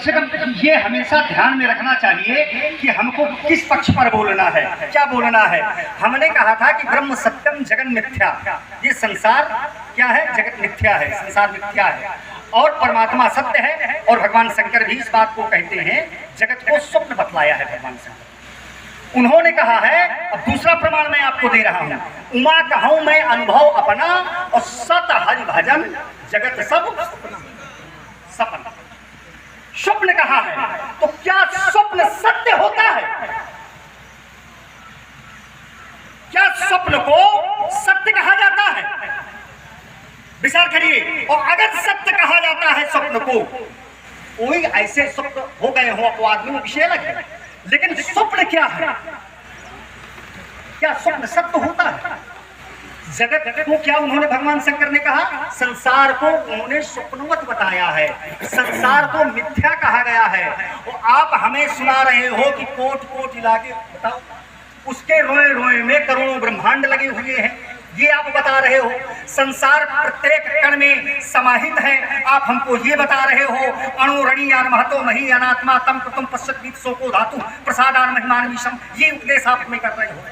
से कम ये हमेशा ध्यान में रखना चाहिए कि हमको किस पक्ष पर बोलना है, क्या बोलना है। हमने कहा था कि ब्रह्म सत्यम जगन मिथ्या, ये संसार क्या है, जगत मिथ्या है, संसार मिथ्या है और परमात्मा सत्य है। और भगवान शंकर भी इस बात को कहते हैं, जगत को स्वप्न बतलाया है भगवान शंकर। उन्होंने कहा है, अब दूसरा प्रमाण मैं आपको दे रहा हूं, उमा कहूं मैं अनुभव अपना और सत हरि भजन जगत सब सपना। स्वप्न कहा है, तो क्या स्वप्न सत्य होता है? क्या स्वप्न को सत्य कहा जाता है? विचार करिए। और अगर सत्य कहा जाता है स्वप्न को, वही ऐसे स्वप्न हो गए हो अपवाद में, विषय अलग है, लेकिन स्वप्न क्या है? क्या स्वप्न सत्य होता है? जगत को क्या उन्होंने, भगवान शंकर ने कहा, संसार को उन्होंने स्वप्नवत बताया है, संसार को मिथ्या कहा गया है। और आप हमें सुना रहे हो कि कोट कोट इलाके, बताओ उसके रोए रोए में करोड़ों ब्रह्मांड लगे हुए हैं, ये आप बता रहे हो। संसार प्रत्येक कण में समाहित है, आप हमको ये बता रहे हो। अणुरणि महतो मही अनात्मा तम कृतम पश्चित सोको धातु प्रसादान महिमान विषम, ये उपदेश आप में कर रहे हो।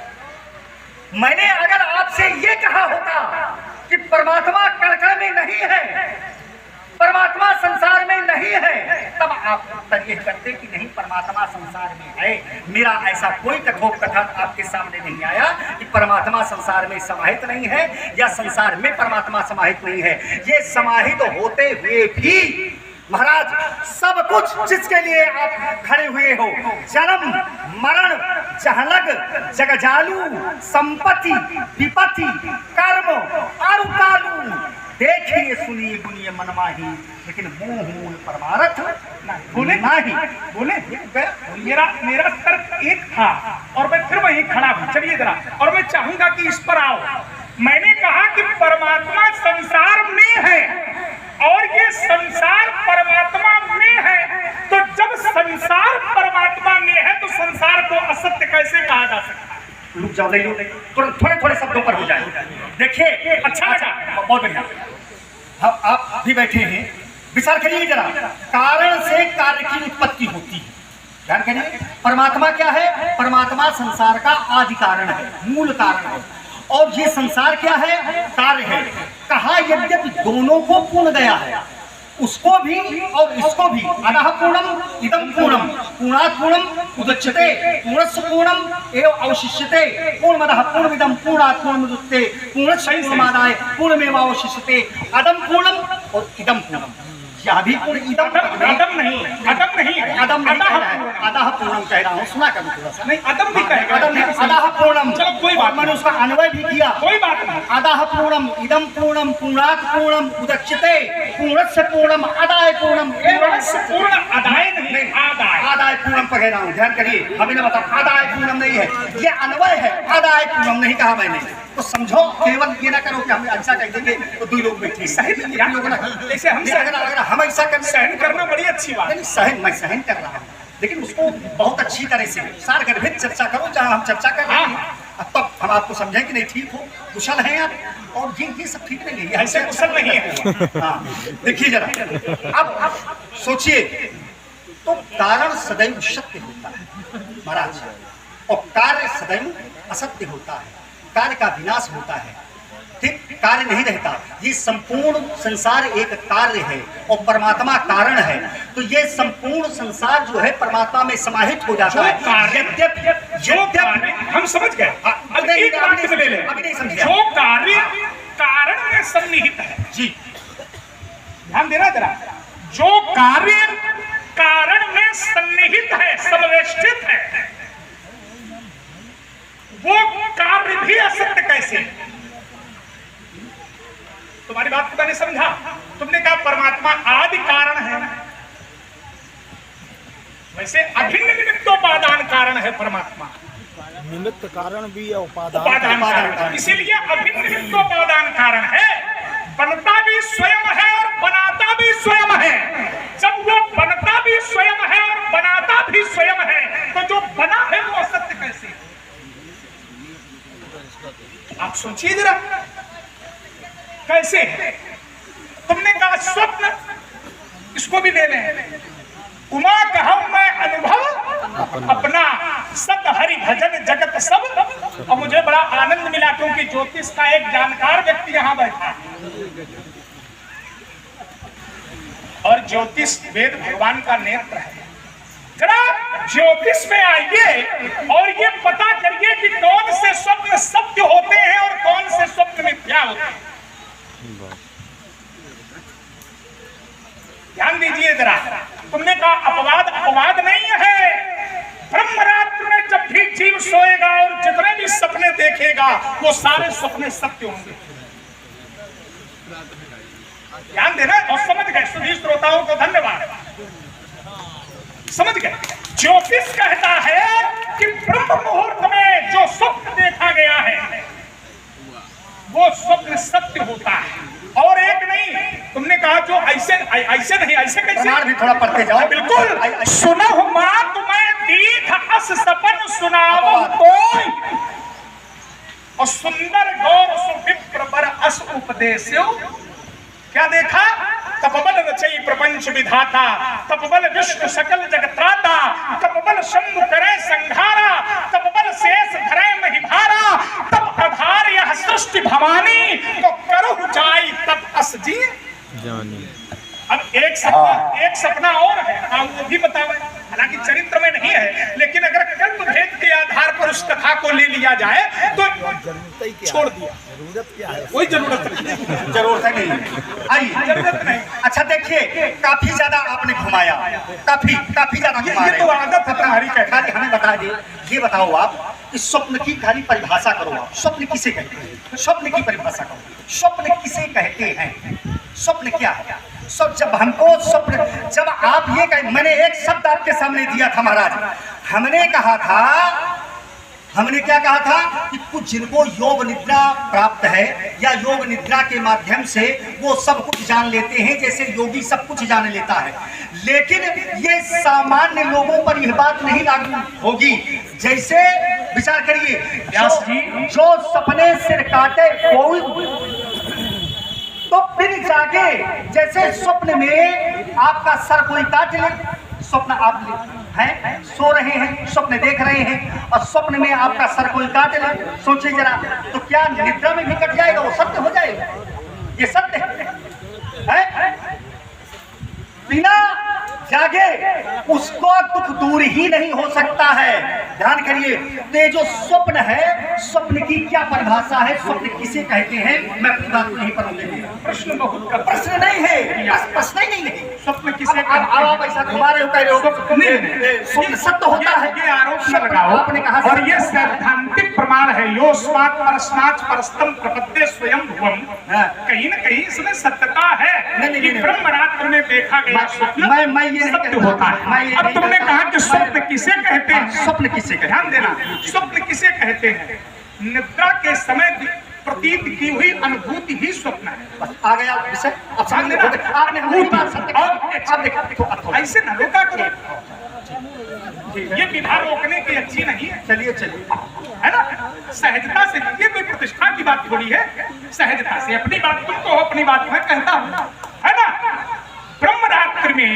मैंने अगर आपसे ये कहा होता कि परमात्मा कण कण में नहीं है, परमात्मा संसार में नहीं है, तब आप उत्तर यह करते कि नहीं परमात्मा संसार में है। मेरा ऐसा कोई कथोपकथन आपके सामने नहीं आया कि परमात्मा संसार में समाहित नहीं है या संसार में परमात्मा समाहित नहीं है। ये समाहित होते हुए भी महाराज सब कुछ जिसके लिए आप खड़े हुए हो, जन्म मरण जहलग जगजालू संपत्ति विपत्ति कर्म और कालू, देखिए सुनिए गुनिए मनमाही, लेकिन मुंह मूल परमारथ बोले नहीं बोले। मेरा तर्क एक था और मैं फिर वहीं खड़ा हूं। चलिए जरा, और मैं चाहूंगा कि इस पर आओ। मैंने कहा कि परमात्मा संसार में है और ये संसार परमात्मा में है, तो जब संसार परमात्मा में है तो संसार को असत्य कैसे कहा जा सकता है? रुक जाओ, नहीं तुरंत थोड़े थोड़े शब्दों पर हो जाए। देखिए अच्छा लगा, बहुत बढ़िया। अब आप भी बैठे हैं, विचार करिए जरा। कारण से कार्य की उत्पत्ति होती है, ध्यान करिए। परमात्मा क्या है? परमात्मा संसार का आदि कारण है, मूल कारण है। और ये संसार क्या है? कार्य है। कहा यद्यपि दोनों को पूर्ण गया है, उसको भी और इसको भी। अतः पूर्णम इदम पूर्णम पूर्णात् पूर्णम उदच्यते पूर्णस्य पूर्णम एवं अवशिष्यते पूर्णमदः पूर्णमिदं पूर्णात् पूर्णमुदच्यते पूर्णस्य पूर्णमादाय पूर्णमेवावशिष्यते। अदम पूर्णम और इदम पूर्णम, या भी पूर्ण इदम अदम नहीं, अदम नहीं, अदम नहीं कह रहा है, अदः पूर्णम कह रहा हूँ, सुना कभी थोड़ा सा। नहीं अदम भी कहेगा, अदम नहीं, अदः पूर्णम। चलो कोई बात, मैंने उसका अन्वय भी किया, कोई बात नहीं। अदः पूर्णम इदम पूर्णम पूर्णात् पूर्णम उदच्यते पूर्णस्य पूर्णम अदाय पूर्णम पूर्णस्य पूर्ण अदाय नहीं, आदाय आदाय पूर्णम पर कह रहा हूँ, ध्यान करिए। हमें ना बताओ आदाय पूर्णम नहीं है, ये अन्वय है, आदाय पूर्णम नहीं कहा मैंने। तो समझो, केवल ये ना करो कि हम ऐसा कह देंगे तो दो लोग बैठे सही लोग ना, जैसे हम ऐसा सहन करना बड़ी अच्छी बात है। सहन मैं सहन कर रहा हूँ, लेकिन उसको बहुत अच्छी तरह से सार गर्भित चर्चा करो, जहाँ हम चर्चा कर रहे हैं। अब तब हम आपको समझें कि नहीं ठीक हो, कुशल हैं आप, और ये सब ठीक नहीं है, ऐसे कुशल नहीं है। हाँ देखिए जरा, अब सोचिए, तो कारण सदैव सत्य होता है महाराज, और कार्य सदैव असत्य होता है। कार्य का विनाश होता है, ठीक, कार्य नहीं रहता। ये संपूर्ण संसार एक कार्य है और परमात्मा कारण है, तो ये संपूर्ण संसार जो है परमात्मा में समाहित हो जाता है। यद्यपि हम समझ गए, अब एक वाक्य में ले लें, जो कार्य कारण में सन्निहित है, जी ध्यान देना जरा, जो कार्य कारण में सन्निहित है, समवेष्टित है, वो कार्य भी असत्य कैसे? तुम्हारी बात को मैंने समझा। तुमने कहा परमात्मा आदि कारण है, वैसे अभिन्न निमित्तोपादान कारण है परमात्मा। निमित्त कारण भी है, उपादान कारण, इसीलिए अभिन्न निमित्तोपादान कारण है। बनता भी स्वयं है और बनाता भी स्वयं है। जब वो बनता भी स्वयं है और बनाता भी स्वयं है, तो जो बना है वो असत्य कैसे? आप सोचिए जरा, कैसे है? तुमने कहा स्वप्न, इसको भी ले लें, उमा कहूं मैं अनुभव अपना, सत हरि भजन जगत सब। और मुझे बड़ा आनंद मिला क्योंकि ज्योतिष का एक जानकार व्यक्ति यहाँ बैठा है, और ज्योतिष वेद भगवान का नेत्र है। जरा ज्योतिष में आइए और ये पता करिए कि कौन से स्वप्न सत्य होते हैं और कौन से स्वप्न मिथ्या होते हैं। ध्यान दीजिए जरा, तुमने कहा अपवाद नहीं है। ब्रह्मरात्र में जब भी जीव सोएगा और जितने भी सपने देखेगा वो सारे सपने सत्य होंगे। ध्यान देना और समझ गए सभी श्रोताओं को धन्यवाद। समझ गए, ज्योतिष कहता है कि ब्रह्म मुहूर्त में जो स्वप्न देखा गया है वो स्वप्न सत्य होता है, और एक नहीं। तुमने कहा जो ऐसे नहीं, ऐसे कैसे भी थोड़ा पढ़ते जाओ। बिल्कुल, सुनो मां तुम्हें दीख अस सपन सुनाओ कोई, और सुंदर गौर सुविप्र बर अस उपदेशो। क्या देखा? तपबल रचई प्रपंच विधाता, तपबल विष्णु सकल जगत्राता, तपबल शंभु करे संघारा, तपबल शेष धरे महिभारा, तप आधार यह सृष्टि भवानी, तो करो जाई तप अस जी जानी। अब एक सपना और है, आप वो भी बताओ। हालांकि चरित्र में नहीं है, लेकिन अगर कल्प भेद के आधार पर उस कथा को ले लिया जाए तो छोड़ दिया। जरूरत क्या है? कोई जरूरत नहीं, जरूरत नहीं। आइए, जरूरत नहीं। अच्छा देखिए, काफी ज्यादा आपने घुमाया, काफी ज्यादा घुमा ये रहे तो हैं। आदत है तुम्हारी। खाली हमें बता दे, ये बताओ आप इस स्वप्न की खाली परिभाषा करो। आप स्वप्न किसे कहते हैं? स्वप्न की परिभाषा करो। स्वप्न किसे कहते हैं? स्वप्न क्या है? सब जब हमको स्वप्न, जब आप ये कहें, मैंने एक शब्द आपके सामने दिया था महाराज, हमने क्या कहा था कि कुछ जिनको योग निद्रा प्राप्त है या योग निद्रा के माध्यम से वो सब कुछ जान लेते हैं, जैसे योगी सब कुछ जान लेता है। लेकिन ये सामान्य लोगों पर यह बात नहीं लागू होगी। जैसे विचार करिए, जो सपने सिर काटे कोई तो फिर जागे, जैसे स्वप्न में आपका सर कोई काट ले, स्वप्न आप हैं सो रहे हैं, स्वप्न देख रहे हैं, और स्वप्न में आपका सर कोई काट ले, सोचिए जरा, तो क्या निद्रा में भी कट जाएगा? वो सत्य हो जाएगा? ये सत्य है? बिना जागे उसको दुख दूर ही नहीं हो सकता है। ध्यान करिए, तो ये जो स्वप्न है, स्वप्न की क्या परिभाषा है, स्वप्न किसे कहते हैं, मैं अपनी बात नहीं पढ़ूंगी। प्रश्न बहुत का प्रश्न नहीं है, प्रश्न ही नहीं है। स्वप्न किसे आप ऐसा घुमा रहे हो, कह रहे हो स्वप्न सत्य होता है, ये आरोप न लगाओ। आपने कहा, और ये सैद्धांतिक प्रमाण है। योस्मात् परस्मात् परस्तम प्रपद्ये स्वयं भुवम्। कहीं न कहीं इसमें सत्यता है कि ब्रह्म रात्र में देखा गया स्वप्न सत्य होता है। अब तुमने कहा कि स्वप्न किसे कहते हैं? स्वप्न किसे कहते हैं? ध्यान देना, स्वप्न किसे कहते हैं? निद्रा के समय प्रतीत की हुई अनुभूति ही स्वप्न है। बस आ गया विषय। आपने हमारी बात सत्य आप देखा, ऐसे न रोका करो। ये विधा रोकने की अच्छी नहीं है। चलिए है ना, सहजता से, ये कोई प्रतिष्ठा की बात थोड़ी है। सहजता से अपनी बात तुम तो अपनी बात मैं कहता हूँ, है ना। ब्रह्म रात्रि में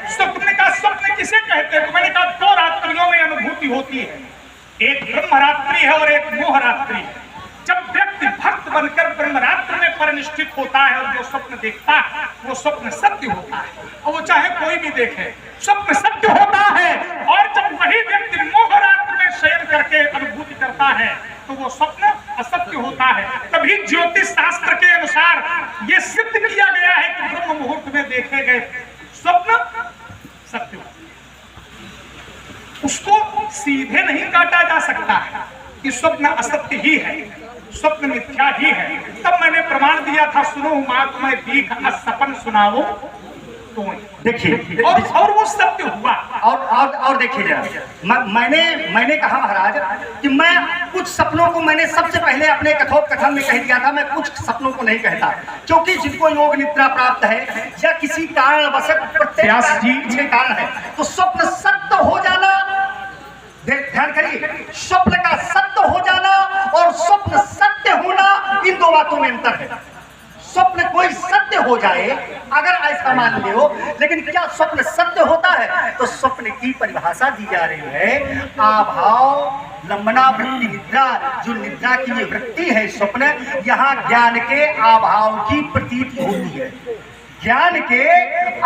स्वप्न का स्वप्न किसे कहते हैं? मैंने कहा दो रात्रियों में अनुभूति होती है, एक ब्रह्म रात्रि है और एक मोह रात्रि है। जब व्यक्ति भक्त बनकर ब्रह्म रात्रि में परिनिष्ठित होता है और जो स्वप्न देखता है वो स्वप्न सत्य होता है, और वो चाहे कोई भी देखे स्वप्न सत्य होता है। और जब वही व्यक्ति मोह रात्रि में शयन करके अनुभूति करता है तो वो स्वप्न असत्य होता है। तभी ज्योतिष शास्त्र के अनुसार ये सिद्ध किया गया है कि ब्रह्म मुहूर्त में देखे गए स्वप्न सत्य होता है। उसको सीधे नहीं काटा जा सकता है कि स्वप्न असत्य ही है, स्वप्न मिथ्या ही है। तब मैंने प्रमाण दिया था, सुनो मां तुम्हें दीख सपन सुनाओ तो देखिए, और वो सत्य हुआ। और देखिए जरा, मैंने कहा महाराज कि मैं कुछ सपनों को मैंने सबसे पहले अपने कथोपकथन में कह दिया था, मैं कुछ सपनों को नहीं कहता, क्योंकि जिनको योग निद्रा प्राप्त है या किसी कारणवश प्रत्येक कारण है तो स्वप्न सत्य हो जाना, ध्यान करिए, स्वप्न का सत्य हो जाना और स्वप्न सत्य होना, इन दो बातों में अंतर है। स्वप्न कोई सत्य हो जाए अगर ऐसा मान लो, लेकिन क्या स्वप्न सत्य होता है? तो स्वप्न की परिभाषा दी जा रही है आभाव लंबना वृत्ति निद्रा। जो निद्रा की ये वृत्ति है स्वप्न, यहाँ ज्ञान के अभाव की प्रतीति होती है। ज्ञान के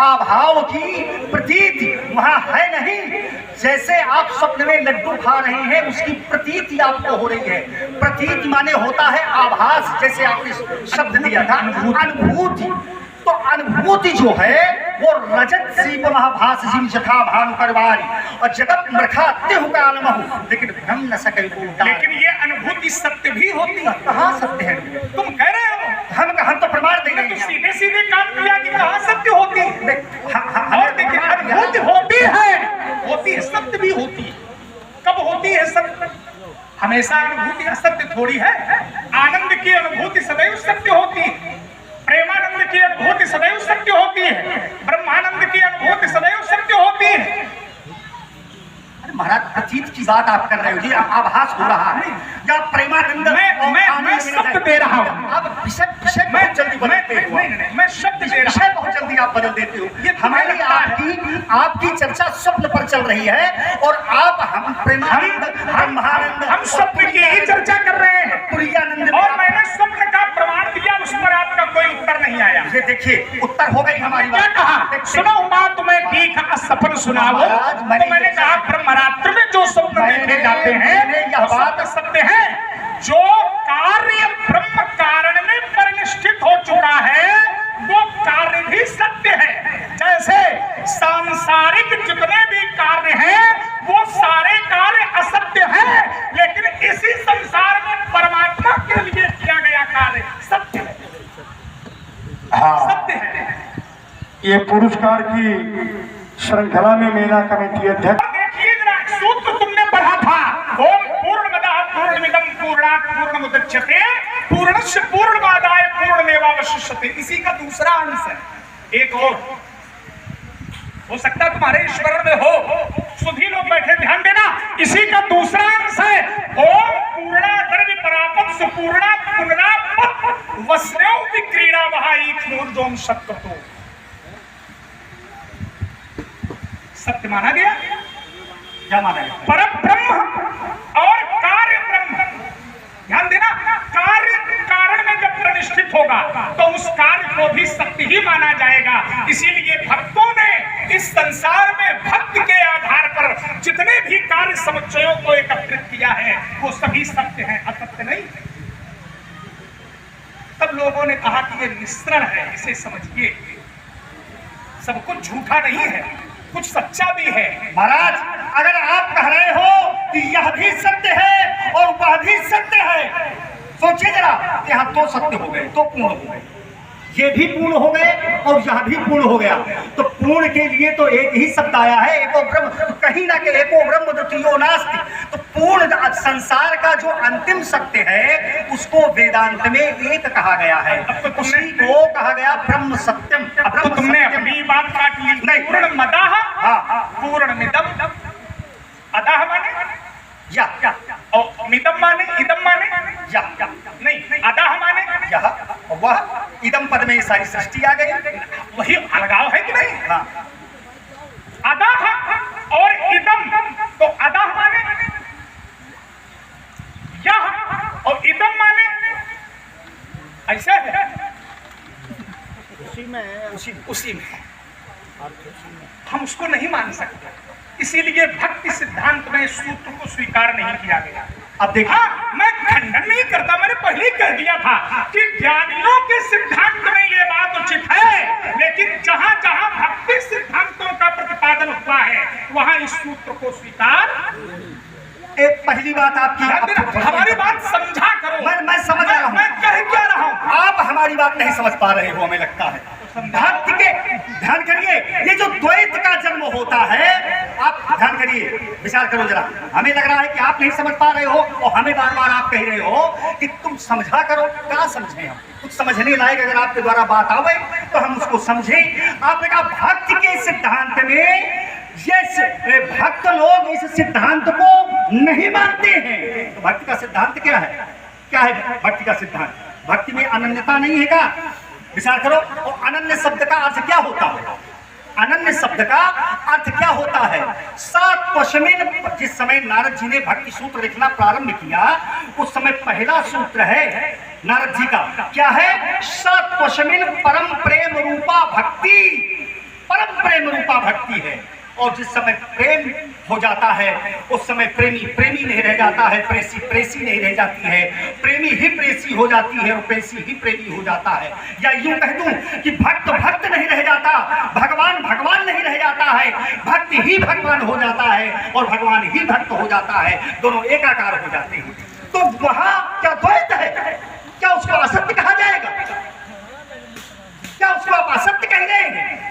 अभाव की प्रतीति वहां है नहीं। जैसे आप स्वप्न में लड्डू खा रहे हैं उसकी प्रतीति आपको हो रही है। प्रतीति माने होता है आभास, जैसे आपने शब्द दिया था अनुभूति। तो अनुभूति जो है वो रजत सीप महाभास जिम जथा भानु करवारी और जगत मृखाते हो काल महु लेकिन भ्रम न सके। लेकिन ये अनुभूति सत्य भी होती है। कहाँ सत्य है? तुम कह रहे हो हम तो प्रमाण देंगे। तो सीधे सीधे काम किया कि कहाँ सत्य होती है। और देखिए अनुभूति होती है सत्य भी होती है। कब होती है सत्य? हमेशा अनुभूति असत्य थोड़ी है। आनंद की अनुभूति सदैव सत्य होती है। प्रेमानंद की अनुभूति सदैव सत्य होती है। ब्रह्मानंद की अनुभूति सदैव सत्य होती है। अरे महाराज प्रतीत की बात आप कर रहे हो जी, आभास हो रहा है या प्रेमानंद? मैं शब्द दे रहा हूँ। आप विषय बहुत जल्दी बदलते हो। नहीं, मैं शब्द दे रहा विषय हूँ। बहुत जल्दी आप बदल देते हो। ये हमारी आपकी चर्चा स्वप्न पर चल रही है और आप हम प्रेमानंद ब्रह्मानंद हम स्वप्न की ही चर्चा कर रहे हैं। तुरीयानंद और मैंने स्वप्न का प्रमाण दिया, उस पर आपका कोई उत्तर नहीं आया। ये देखिए उत्तर हो गई हमारी क्या बात। कहा? सुनो बात तुम्हें ठीक सपन सुनाओ। तो मैंने कहा ब्रह्मरात्र में जो स्वप्न देखे जाते हैं यह बात सत्य है। जो कार्य ब्रह्म कारण में परिनिष्ठित हो चुका है वो कार्य भी सत्य है। जैसे सांसारिक जितने भी कार्य हैं वो सारे कार्य असत्य हैं, लेकिन इसी संसार में परमात्मा के लिए किया गया कार्य सत्य है। सत्य है। ये पुरस्कार की श्रृंखला में मेला कमेटी अध्यक्ष देखिए जरा सूत्र तुमने पढ़ा था, ओम पूर्णमदः पूर्णमिदं पूर्णात् पूर्णमुदच्यते पूर्णस्य पूर्णमादाय पूर्णमेवावशिष्यते। इसी का दूसरा अंश है। एक और हो सकता है तुम्हारे स्मरण में हो, सभी लोग बैठे ध्यान देना। इसी का दूसरा अंश है ओम पूर्णा द्रव्य परापत सुपूर्णा पुनरापत वस्नेव विक्रीड़ा वहाई खनूर्जोम सत्तो। सत्य माना गया। क्या माना गया? परम ब्रह्म और कार्य ब्रह्म। ध्यान देना, कार्य कारण में जब प्रतिष्ठित होगा तो उस कार्य को भी सत्य ही माना जाएगा। इसीलिए भक्तों ने इस संसार में भक्त के आधार पर जितने भी कार्य समुच्चयों को एकत्रित किया है वो सभी सत्य हैं, असत्य नहीं। तब लोगों ने कहा कि ये मिश्रण है, इसे समझिए। सब कुछ झूठा नहीं है, कुछ सच्चा भी है। महाराज अगर आप कह रहे हो कि यह भी सत्य है और वह भी सत्य है, सोचिए जरा, यहाँ दो सत्य हो गए, दो पूर्ण हो गए। ये भी पूर्ण हो गए और यह भी पूर्ण हो गया। तो पूर्ण के लिए तो एक ही शब्द आया है, एको ब्रह्म। तो कहीं ना कहीं एको ब्रह्म द्वितीयो नास्ति। तो पूर्ण संसार का जो अंतिम सत्य है उसको वेदांत में एक कहा गया है, उसी को कहा गया ब्रह्म सत्यम। तो तुमने अपनी बात काट ली। नहीं, पूर्ण मदाह पूर्ण मिदम। अदाह माने या और मिदम माने इदम माने या नहीं, अदाह माने यह वह इदम पद में सारी सृष्टि आ गई। वही अलगाव है कि नहीं? हाँ। अदाह और इदम, तो अदाह माने यह और इदम माने ऐसा है। उसी में हम उसको नहीं मान सकते। इसीलिए भक्ति सिद्धांत में सूत्र को स्वीकार नहीं किया गया। अब देखिए, मैं खंडन नहीं करता, मैंने पहले ही कह दिया था कि ज्ञानियों के सिद्धांत में ये बात उचित है, लेकिन जहां जहां भक्ति सिद्धांतों का प्रतिपादन हुआ है वहां इस सूत्र को स्वीकार। एक पहली बात आपकी, हमारी बात समझा करो। मैं समझ रहा हूं। मैं कह क्या रहा हूं? आप हमारी बात नहीं समझ पा रहे हो, हमें लगता है। भक्ति के ध्यान करिए, ये जो द्वैत का जन्म होता है, आप ध्यान करिए, विचार करो जरा। हमें लग रहा है कि आप नहीं समझ पा रहे हो और हमें बार बार आप कह रहे हो कि तुम समझा करो। क्या समझे हम? कुछ समझने लायक अगर आपके द्वारा बात आवे तो हम उसको समझें। आपने कहा भक्ति के सिद्धांत में ये भक्त लोग इस सिद्धांत को नहीं मानते हैं। तो भक्ति का सिद्धांत क्या है? क्या है भक्ति का सिद्धांत? भक्ति में अनन्यता नहीं है का? विचार करो। और अनन्य शब्द का अर्थ क्या होता है? अनन्य शब्द का अर्थ क्या होता है? 7 पश्चिम। जिस समय नारद जी ने भक्ति सूत्र लिखना प्रारंभ किया उस समय पहला सूत्र है नारद जी का, क्या है? 7 पश्चिम परम प्रेम रूपा भक्ति। परम प्रेम रूपा भक्ति है। और जिस समय प्रेम हो जाता है उस समय प्रेमी प्रेमी नहीं रह जाता है, प्रेसी प्रेसी नहीं रह जाती है, प्रेमी ही प्रेसी हो जाती है और प्रेसी ही प्रेमी हो जाता है। या यूं कह दूं कि भक्त भक्त नहीं रह जाता, भगवान भगवान नहीं रह जाता है, भक्त ही भगवान हो जाता है और भगवान ही भक्त हो जाता है, दोनों एकाकार हो जाते हैं। तो वहां क्या द्वैत है? क्या उसको असत्य कहा जाएगा? क्या उसको आप असत्य कह रहे हैं?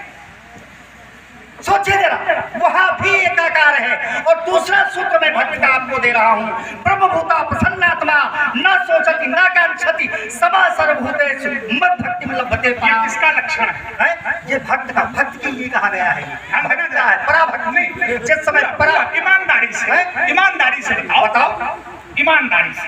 सोचिए जरा, वहां भी एकाकार है। और दूसरा सूत्र मैं भक्त का आपको दे रहा हूं, ब्रह्मभूता प्रसन्नात्मा न सोचति न कांक्षति सदा सर्वभूतेषु मद भक्ति लभते। इसका लक्षण है ये भक्त का, भक्त के लिए कहा गया है। भक्त क्या है? पराभक्त नहीं। जिस समय ईमानदारी से बताओ, ईमानदारी से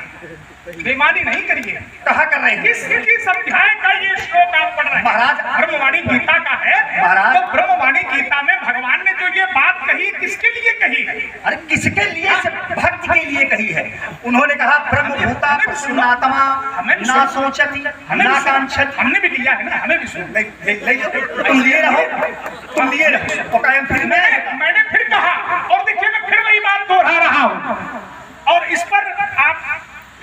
बेईमानी नहीं करिए। कहा कर रहे हैं? किस अध्याय का ये श्लोक आप पढ़ रहे हैं? महाराज ब्रह्मवाणी गीता का है महाराज। तो ब्रह्मवाणी गीता में भगवान ने जो ये बात कही किसके लिए कही? अरे किसके लिए? भक्त के लिए कही है। उन्होंने कहा ब्रह्मभूता प्रसन्नात्मा न सोचति न कांक्षति। हमने भी लिया है ना, हमें भी सुन। तुम लिए रहो, तुम लिए रहो। तो कायम फिर मैंने फिर कहा, और देखिए मैं फिर वही बात दोहरा रहा हूँ। और इस पर आप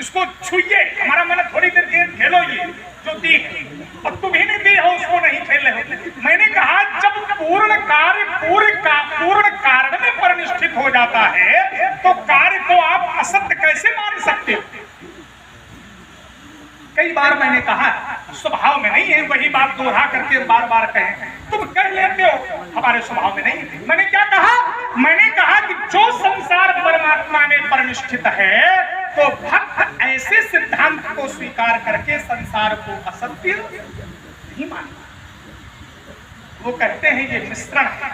इसको छुइए, हमारा मन थोड़ी देर गेम खेलो, ये जो दी है और तुम ही नहीं दी हो उसको नहीं खेल रहे हो। मैंने कहा जब पूर्ण कार्य पूर्ण कारण में परिनिष्ठित हो जाता है तो कार्य को आप असत्य कैसे मान सकते हो? कई बार मैंने कहा स्वभाव में नहीं है वही बात दोहरा करके बार बार कहें, तुम कह लेते हो, हमारे स्वभाव में नहीं। मैंने क्या कहा? मैंने कहा कि जो संसार परमात्मा में परिनिष्ठित है तो भक्त ऐसे सिद्धांत को स्वीकार करके संसार को असत्य नहीं मानता। वो कहते हैं ये मिश्रण है,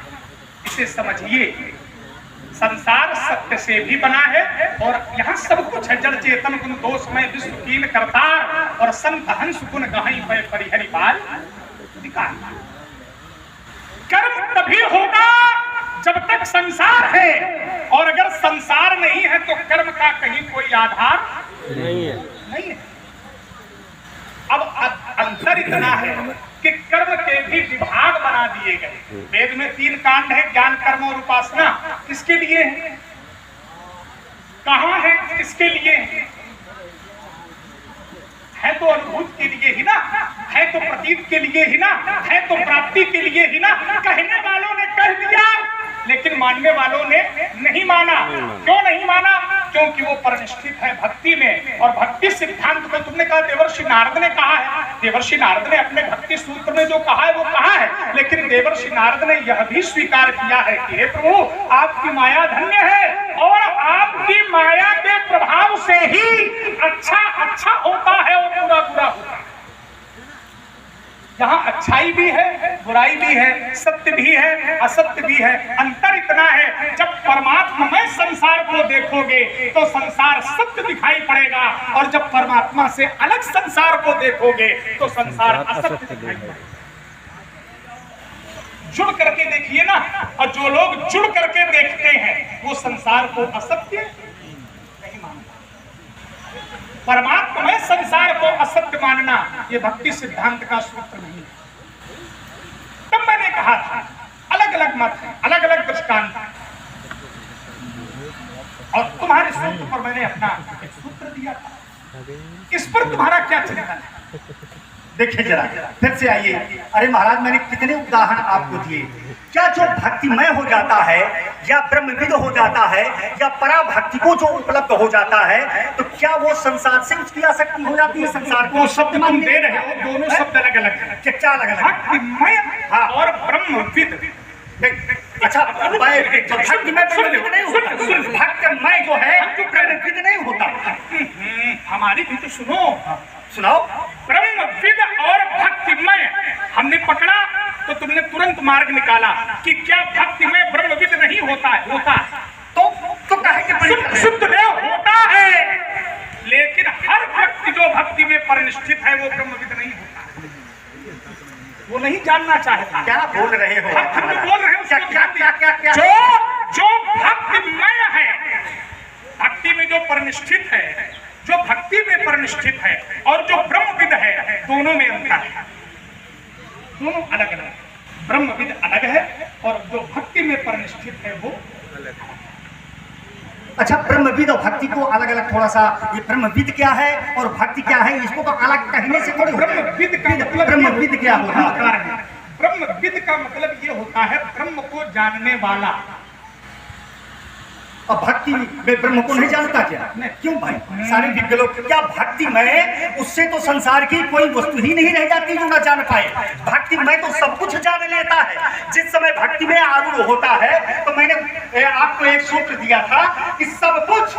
इसे समझिए। संसार सत्य से भी बना है और यहाँ सब कुछ है। जड़ चेतन गुण दोष में विश्व कीन करतार और संत हंस गुण गहई पे परिहरि पाल अधिकार। कर्म तभी होगा जब तक संसार है, और अगर संसार नहीं है तो कर्म का कहीं कोई आधार नहीं है। अब अंतर इतना है कि कर्म के भी विभाग बना दिए गए। वेद में 3 कांड है, ज्ञान कर्म और उपासना। किसके लिए है? कहाँ है? किसके लिए है? तो अनुभूत के लिए ही ना है, तो प्रतीत के लिए ही ना है, तो प्राप्ति के लिए ही ना। कहने वालों ने कह दिया लेकिन मानने वालों ने नहीं माना। क्यों नहीं माना? क्योंकि वो परिनिष्ठित है भक्ति में। और भक्ति सिद्धांत को तुमने कहा देवर्षि नारद ने कहा है, देवर्षि नारद ने अपने भक्ति सूत्र में जो कहा है वो कहा है, लेकिन देवर्षि नारद ने यह भी स्वीकार किया है कि हे प्रभु आपकी माया धन्य है और आपकी माया के प्रभाव से ही अच्छा होता है और बुरा होता है। यहाँ अच्छाई भी है, बुराई भी है, सत्य भी है, असत्य भी है। अंतर इतना है जब परमात्मा में संसार को देखोगे तो संसार सत्य दिखाई पड़ेगा, और जब परमात्मा से अलग संसार को देखोगे तो संसार असत्य दिखाई पड़ेगा। जुड़ करके देखिए ना, और जो लोग जुड़ करके देखते हैं वो संसार को असत्य नहीं मानता। परमात्मा में संसार को असत्य मानना ये भक्ति सिद्धांत का सूत्र नहीं है। तब मैंने कहा था अलग अलग मत है, अलग अलग दृष्टांत, और तुम्हारे सूत्र पर मैंने अपना एक सूत्र दिया था। इस पर तुम्हारा क्या चिंतन है? देखिए जरा फिर से आइए। अरे महाराज मैंने कितने उदाहरण आपको दिए। क्या जो भक्तिमय हो जाता है या ब्रह्मविद हो जाता है या पराभक्ति को जो उपलब्ध हो जाता है तो क्या वो संसार से उसकी आसक्ति हो जाती है? संसार को शब्द तुम दे रहे हो, दोनों शब्द अलग अलग है। क्या अलग अलग? भक्तिमय और ब्रह्मविद। अच्छा भक्तिमय जो है ब्रह्मविद नहीं होता। हमारी भी तो सुनो, सुनाओ। ब्रह्मविद और भक्तिमय हमने पकड़ा तो तुमने तुरंत मार्ग निकाला कि क्या भक्तिमय ब्रह्मविद नहीं होता है? होता है। तो कहे शुद्ध देव होता है, लेकिन हर व्यक्ति जो भक्ति में परिनिष्ठित है वो ब्रह्मविद नहीं होता। वो नहीं जानना चाहता। क्या बोल रहे हो? हम जो बोल रहे हैं क्या क्या क्या क्या जो जो भक्तिमय है, भक्ति में जो परिनिष्ठित है, जो भक्ति में परिनिष्ठित है और जो ब्रह्मविद है, दोनों में अंतर है, दोनों अलग अलग। ब्रह्मविद अलग है और जो भक्ति में परिनिष्ठित है वो अलग है। अच्छा, ब्रह्मविद और भक्ति को अलग अलग थोड़ा सा, ये ब्रह्मविद क्या है और भक्ति क्या है, इसको तो अलग कहने से थोड़ी होता है। ब्रह्मविद का मतलब ब्रह्मविद क्या होता है? ब्रह्मविद का मतलब ये होता है ब्रह्म को जानने वाला। और भक्ति में ब्रह्म को नहीं जानता क्या? क्यों भाई? सारे दिव्य लोग क्या भक्ति में, उससे तो संसार की कोई वस्तु ही नहीं रह जाती जो ना जान पाए। भक्ति में तो सब कुछ जान लेता है। जिस समय भक्ति में आरूढ़ होता है तो मैंने आपको एक सूत्र दिया था कि सब कुछ,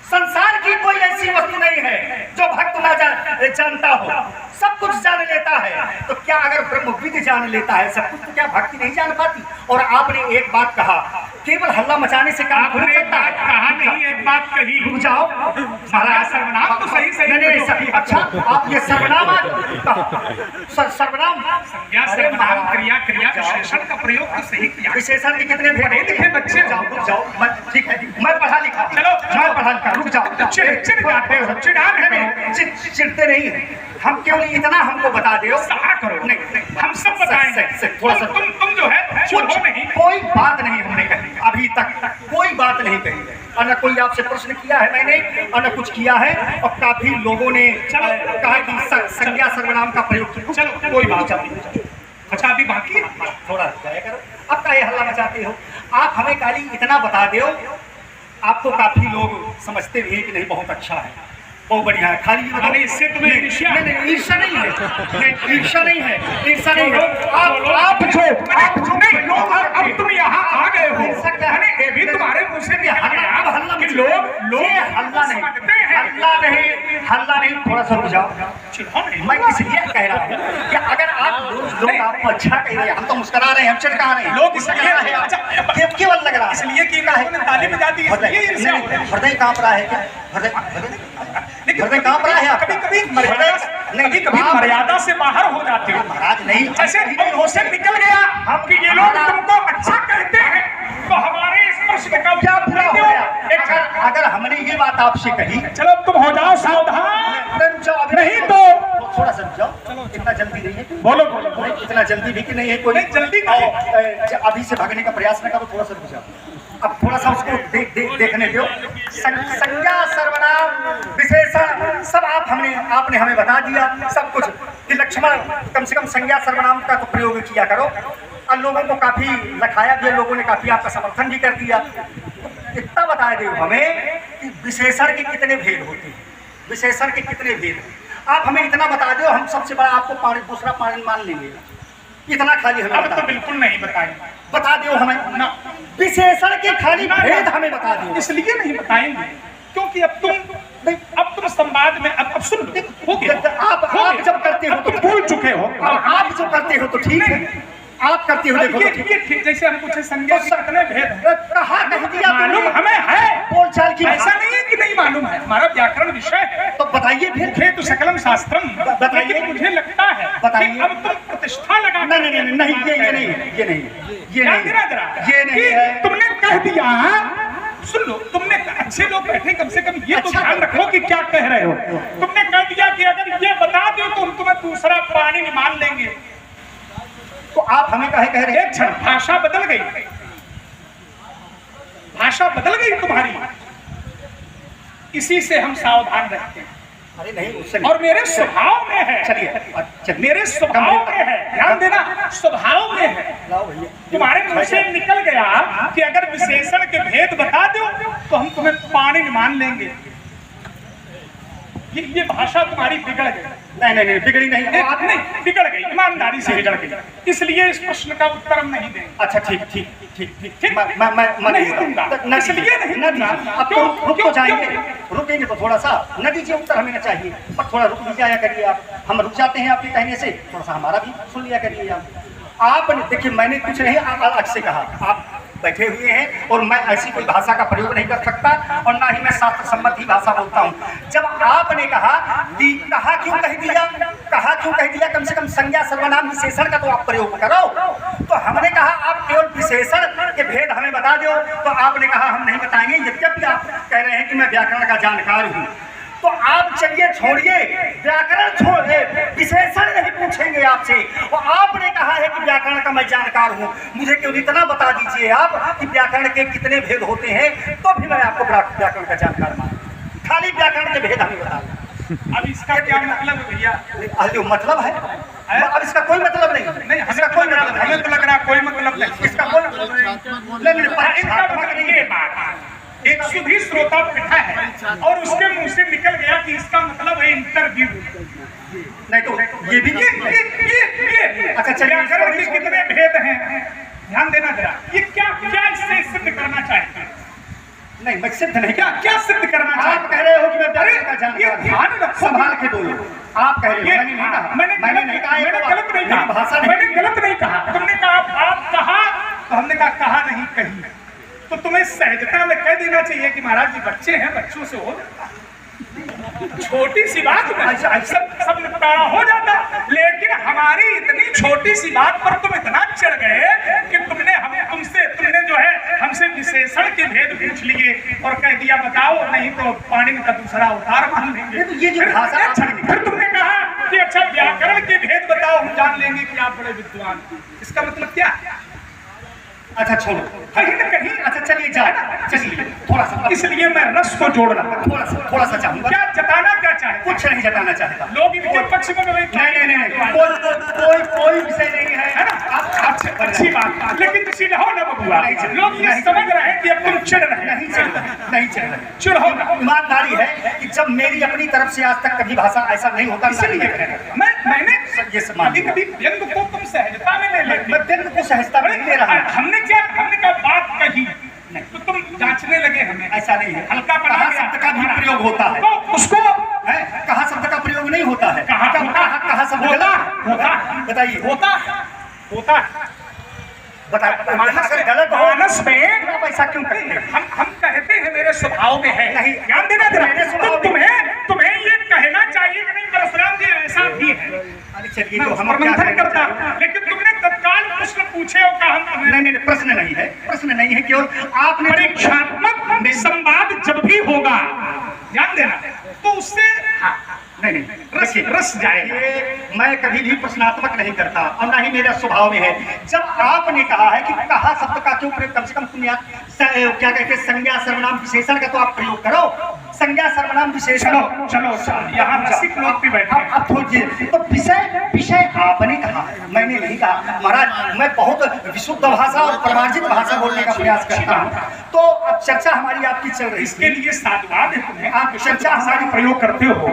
संसार की कोई ऐसी वस्तु नहीं है जो भक्त ना जानता हो, सब कुछ जान लेता है। तो क्या अगर ब्रह्मविद जान लेता है सब कुछ, तो क्या भक्ति नहीं जान पाती? और आपने एक बात कहा, केवल हल्ला मचाने से काम हो सकता है। कहा नहीं, एक बात कही। रुक जाओ महाराज, सर्वनाम तो सही सही नहीं। अच्छा, आप ये सर्वनाम सर्वनाम संज्ञा सर्वनाम क्रिया क्रिया विशेषण का प्रयोग तो सही किया। विशेषण के कितने भेद लिखे बच्चे? रुक जाओ, ठीक है, मैं पढ़ा लिखा। चलो, मैं पढ़ा लिखा। रुक जाओ, चिढ़ाते हो, चिढ़ते नहीं है हम, केवल इतना हमको बता दो। करो नहीं, हम सब बताएंगे। थोड़ा सा तुम जो है कुछ नहीं, कोई बात नहीं हमने कही अभी तक, कोई बात नहीं कही है। और न कोई आपसे प्रश्न किया है मैंने, और न कुछ किया है। और काफी लोगों ने कहा कि संज्ञा सर्वनाम का प्रयोग किया। चलो कोई बात नहीं। अच्छा, अभी बाकी थोड़ा जाया करो। अब का ये हल्ला मचाते हो आप? हमें खाली इतना बता दो, आपको काफी लोग समझते भी हैं कि नहीं बहुत अच्छा है, बहुत बढ़िया है। खाली ये बताओ, इससे तुम्हें ईर्ष्या? नहीं, ईर्ष्या नहीं है, ईर्ष्या नहीं है, ईर्ष्या नहीं है। आप जो अब तुम यहाँ आ गए हो, ये भी तुम्हारे मुंह से भी हल्ला कि लोग हल्ला नहीं, हल्ला नहीं। थोड़ा सा रुक जाओ। मैं इसलिए कह रहा हूँ कि अगर आप लोग आपको अच्छा कह रहे हैं, हम तो मुस्कुरा रहे हैं, हम चिढ़का रहे हैं, लोग इसलिए केवल लग रहा है इसलिए कि ताली बजाती है, हृदय कांप रहा है क्या? हृदय कांप रहा है? कभी कभी मर्यादा से बाहर हो जाते हो महाराज। नहीं, जैसे इमोशन निकल गया हम कि ये लोग तुमको अच्छा कहते हैं तो हमारे इस प्रश्न का क्या पूरा हो गया? अगर हमने ये बात आपसे कही, चलो तुम हो जाओ सावधान, नहीं तो थोड़ा सा जाओ। चलो, इतना जल्दी नहीं है, बोलो इतना जल्दी भी कि नहीं है कोई। जल्दी अभी से भागने का प्रयास न करो, थोड़ा सा रुक जाओ। अब थोड़ा सा उसको देखने दो। संज्ञा सर्वनाम विशेषण सब आपने हमें बता दिया सब कुछ कि लक्ष्मण कम से कम संज्ञा सर्वनाम का तो प्रयोग किया करो। और लोगों को काफी लखाया भी, लोगों ने काफी आपका समर्थन भी कर दिया। इतना बता दो हमें कि विशेषण के कितने भेद होते हैं, विशेषण के कितने भेद हैं। आप हमें इतना बता दो, हम सबसे बड़ा आपको दूसरा पानी मान लेंगे। इतना खाली हमें अब तो बिल्कुल नहीं बताएंगे। बता दो हमें ना, विशेषण के खाली भेद हमें बता दो। इसलिए नहीं बताएंगे क्योंकि अब तुम संवाद में अब सुन लो। आप जब करते हो तो भूल चुके हो, आप जब करते हो तो ठीक है, आप करते हो देखो ये ठीक। जैसे हम पूछे संज्ञा के कितने भेद हैं, कहा कह दिया मालूम हमें है, बोलचाल की ऐसा नहीं है कि नहीं मालूम है, हमारा व्याकरण विषय है। तो बताइए फिर तो सकलम शास्त्रम, बताइए। मुझे लगता है बताइए। अब तुम प्रतिष्ठा लगा नहीं, ये नहीं है। तुमने कह दिया, सुन लो, तुमने अच्छे लोग बैठे, कम से कम ये तो ध्यान रखो कि क्या कह रहे हो। तुमने कह दिया कि अगर ये बता दो तो हम तुम्हें दूसरा पानी नहीं मान लेंगे। तो आप हमें कह रहे हैं? एक क्षण भाषा बदल गई, भाषा बदल गई तुम्हारी, इसी से हम सावधान रहते हैं। अरे नहीं, और मेरे स्वभाव में है, चलिए मेरे स्वभाव में है, ध्यान देना, स्वभाव में है। तुम्हारे मुंह से निकल गया कि अगर विशेषण के भेद बता दो तो हम तुम्हें पानी नहीं मान लेंगे। ये भाषा तुम्हारी बिगड़ गई। नहीं, बिगड़ी नहीं, बिगड़ गई, ईमानदारी से बिगड़ गई। इसलिए इस प्रश्न का उत्तर हम नहीं देंगे। अच्छा, ठीक। मैं नहीं दूंगा, इसलिए नहीं दूंगा। अब तो रुक तो जाएंगे, रुकेंगे तो थोड़ा सा न दीजिए उत्तर हमें न चाहिए, पर थोड़ा रुक भी जाया करिए आप। हम रुक जाते हैं आपके कहने से, थोड़ा सा हमारा भी सुन लिया करिए आप। आपने देखिए, मैंने कुछ नहीं अलग से कहा, आप बैठे हुए हैं और मैं ऐसी कोई भाषा का प्रयोग नहीं कर सकता और ना ही मैं शास्त्र सम्मत ही भाषा बोलता हूँ। जब आपने कहा कि कहा क्यों कह दिया, कम से कम संज्ञा सर्वनाम विशेषण का तो आप प्रयोग करो। तो हमने कहा आप केवल विशेषण के भेद हमें बता दो, तो आपने कहा हम नहीं बताएंगे, यद्यपि आप कह रहे हैं कि मैं व्याकरण का जानकार हूँ। तो आप चलिए छोड़िए व्याकरण, छोड़िए विशेषण नहीं पूछेंगे आपसे। और आपने कहा है कि व्याकरण का मैं जानकार हूँ, मुझे केवल इतना बता दीजिए आप कि व्याकरण के कितने भेद होते हैं, तो भी मैं आपको व्याकरण का जानकार मानूं। खाली व्याकरण के भेद हमें बता दें। अब इसका क्या मतलब है भैया? जो मतलब है अब इसका कोई मतलब नहीं, इसका कोई मतलब नहीं। हमें तो लग रहा कोई मतलब नहीं, इसका कोई मतलब नहीं। इसका मतलब ये बात, एक सुधी श्रोता बैठा है और उसके मुंह से निकल गया कि इसका मतलब है इंटरव्यू। नहीं तो ये भी अच्छा चलिए, व्याकरण के कितने भेद हैं ध्यान देना जरा। ये क्या क्या इससे सिद्ध करना चाहते हैं? नहीं मैं सिद्ध नहीं, क्या सिद्ध करना चाहते? आप कह रहे हो कि मैं व्याकरण का जानकार हूं। ध्यान रखो, संभाल के बोलो। आप कह रहे हो, मैंने नहीं कहा, मैंने गलत नहीं कहा, भाषा मैंने गलत नहीं कहा। तुमने कहा आप कहा, तो हमने कहा नहीं कही। तो तुम्हें सहजता में कह देना चाहिए कि महाराज जी बच्चे हैं, बच्चों से हो छोटी सी बात में सब निपटारा हो जाता। लेकिन हमारी इतनी छोटी सी बात पर तुम इतना चढ़ गए कि तुमने जो है हमसे विशेषण के भेद पूछ लिए और कह दिया बताओ, नहीं तो पानी का दूसरा अवतार मान लेंगे। तो ये जो भाषा, फिर तुमने कहा कि अच्छा व्याकरण के भेद बताओ, हम जान लेंगे कि आप बड़े विद्वान। इसका मतलब क्या? अच्छा छोड़ो, कहीं न कहीं अच्छा चलिए चलिए थोड़ा सा, इसलिए मैं रस को जोड़ रहा हूं। थोड़ा सा चाहूंगा। क्या जताना क्या चाहे? कुछ नहीं जताना चाहता। लोग इनके पक्ष में नहीं कोई विषय नहीं है ना। आप अच्छी बात, लेकिन चिढ़ो ना बबुआ। लोग ये समझ रहे हैं कि अब तुम चिढ़ रहे। नहीं चिढ़ रहे। चिढ़ो ना। ईमानदारी है कि जब मेरी अपनी तरफ से आज तक कभी भाषा ऐसा नहीं होता, इसलिए मैंने कभी व्यंग को तुम सहजता में ले लेते। मैं व्यंग को सहजता में नहीं ले रहा। हमने क्या बात कही तो तुम जांचने लगे हमें। ऐसा नहीं है। हल्का कहा शब्द का भी प्रयोग होता है, तो उसको कहा शब्द का प्रयोग नहीं होता है। कहा शब्द बताइए होता गलत मानस में आप ऐसा क्यों करते हैं? हम कहते हैं मेरे स्वभाव में है। नहीं, ध्यान देना जरा। मेरे स्वभाव तो तुम्हें ये कहना चाहिए कि नहीं परशुराम जी ऐसा भी है। चलिए मैं तो हम प्रबंधन करता, लेकिन तुमने तत्काल प्रश्न पूछे हो का हम नहीं प्रश्न नहीं है केवल आपने परीक्षात्मक संवाद जब भी होगा ध्यान देना तो उससे नहीं रस जाएगा। मैं कभी भी प्रश्नात्मक नहीं करता और ना ही मेरा स्वभाव में है। जब आपने कहा है कि कहा शब्द का क्यों प्रयोग, कम से कम तुम क्या कहते हैं संज्ञा सर्वनाम विशेषण का तो आप प्रयोग करो। संज्ञा सर्वनाम विशेषण चलो यहाँ रसिक लोग भी बैठे। अब थोड़ी तो विषय आपने कहा, मैंने नहीं कहा। महाराज मैं बहुत विशुद्ध भाषा और प्रमार्जित भाषा बोलने का प्रयास करता हूँ। तो अब चर्चा हमारी आपकी चल रही, इसके लिए साधुवाद है तुम्हें। आप चर्चा हमारी प्रयोग करते हो,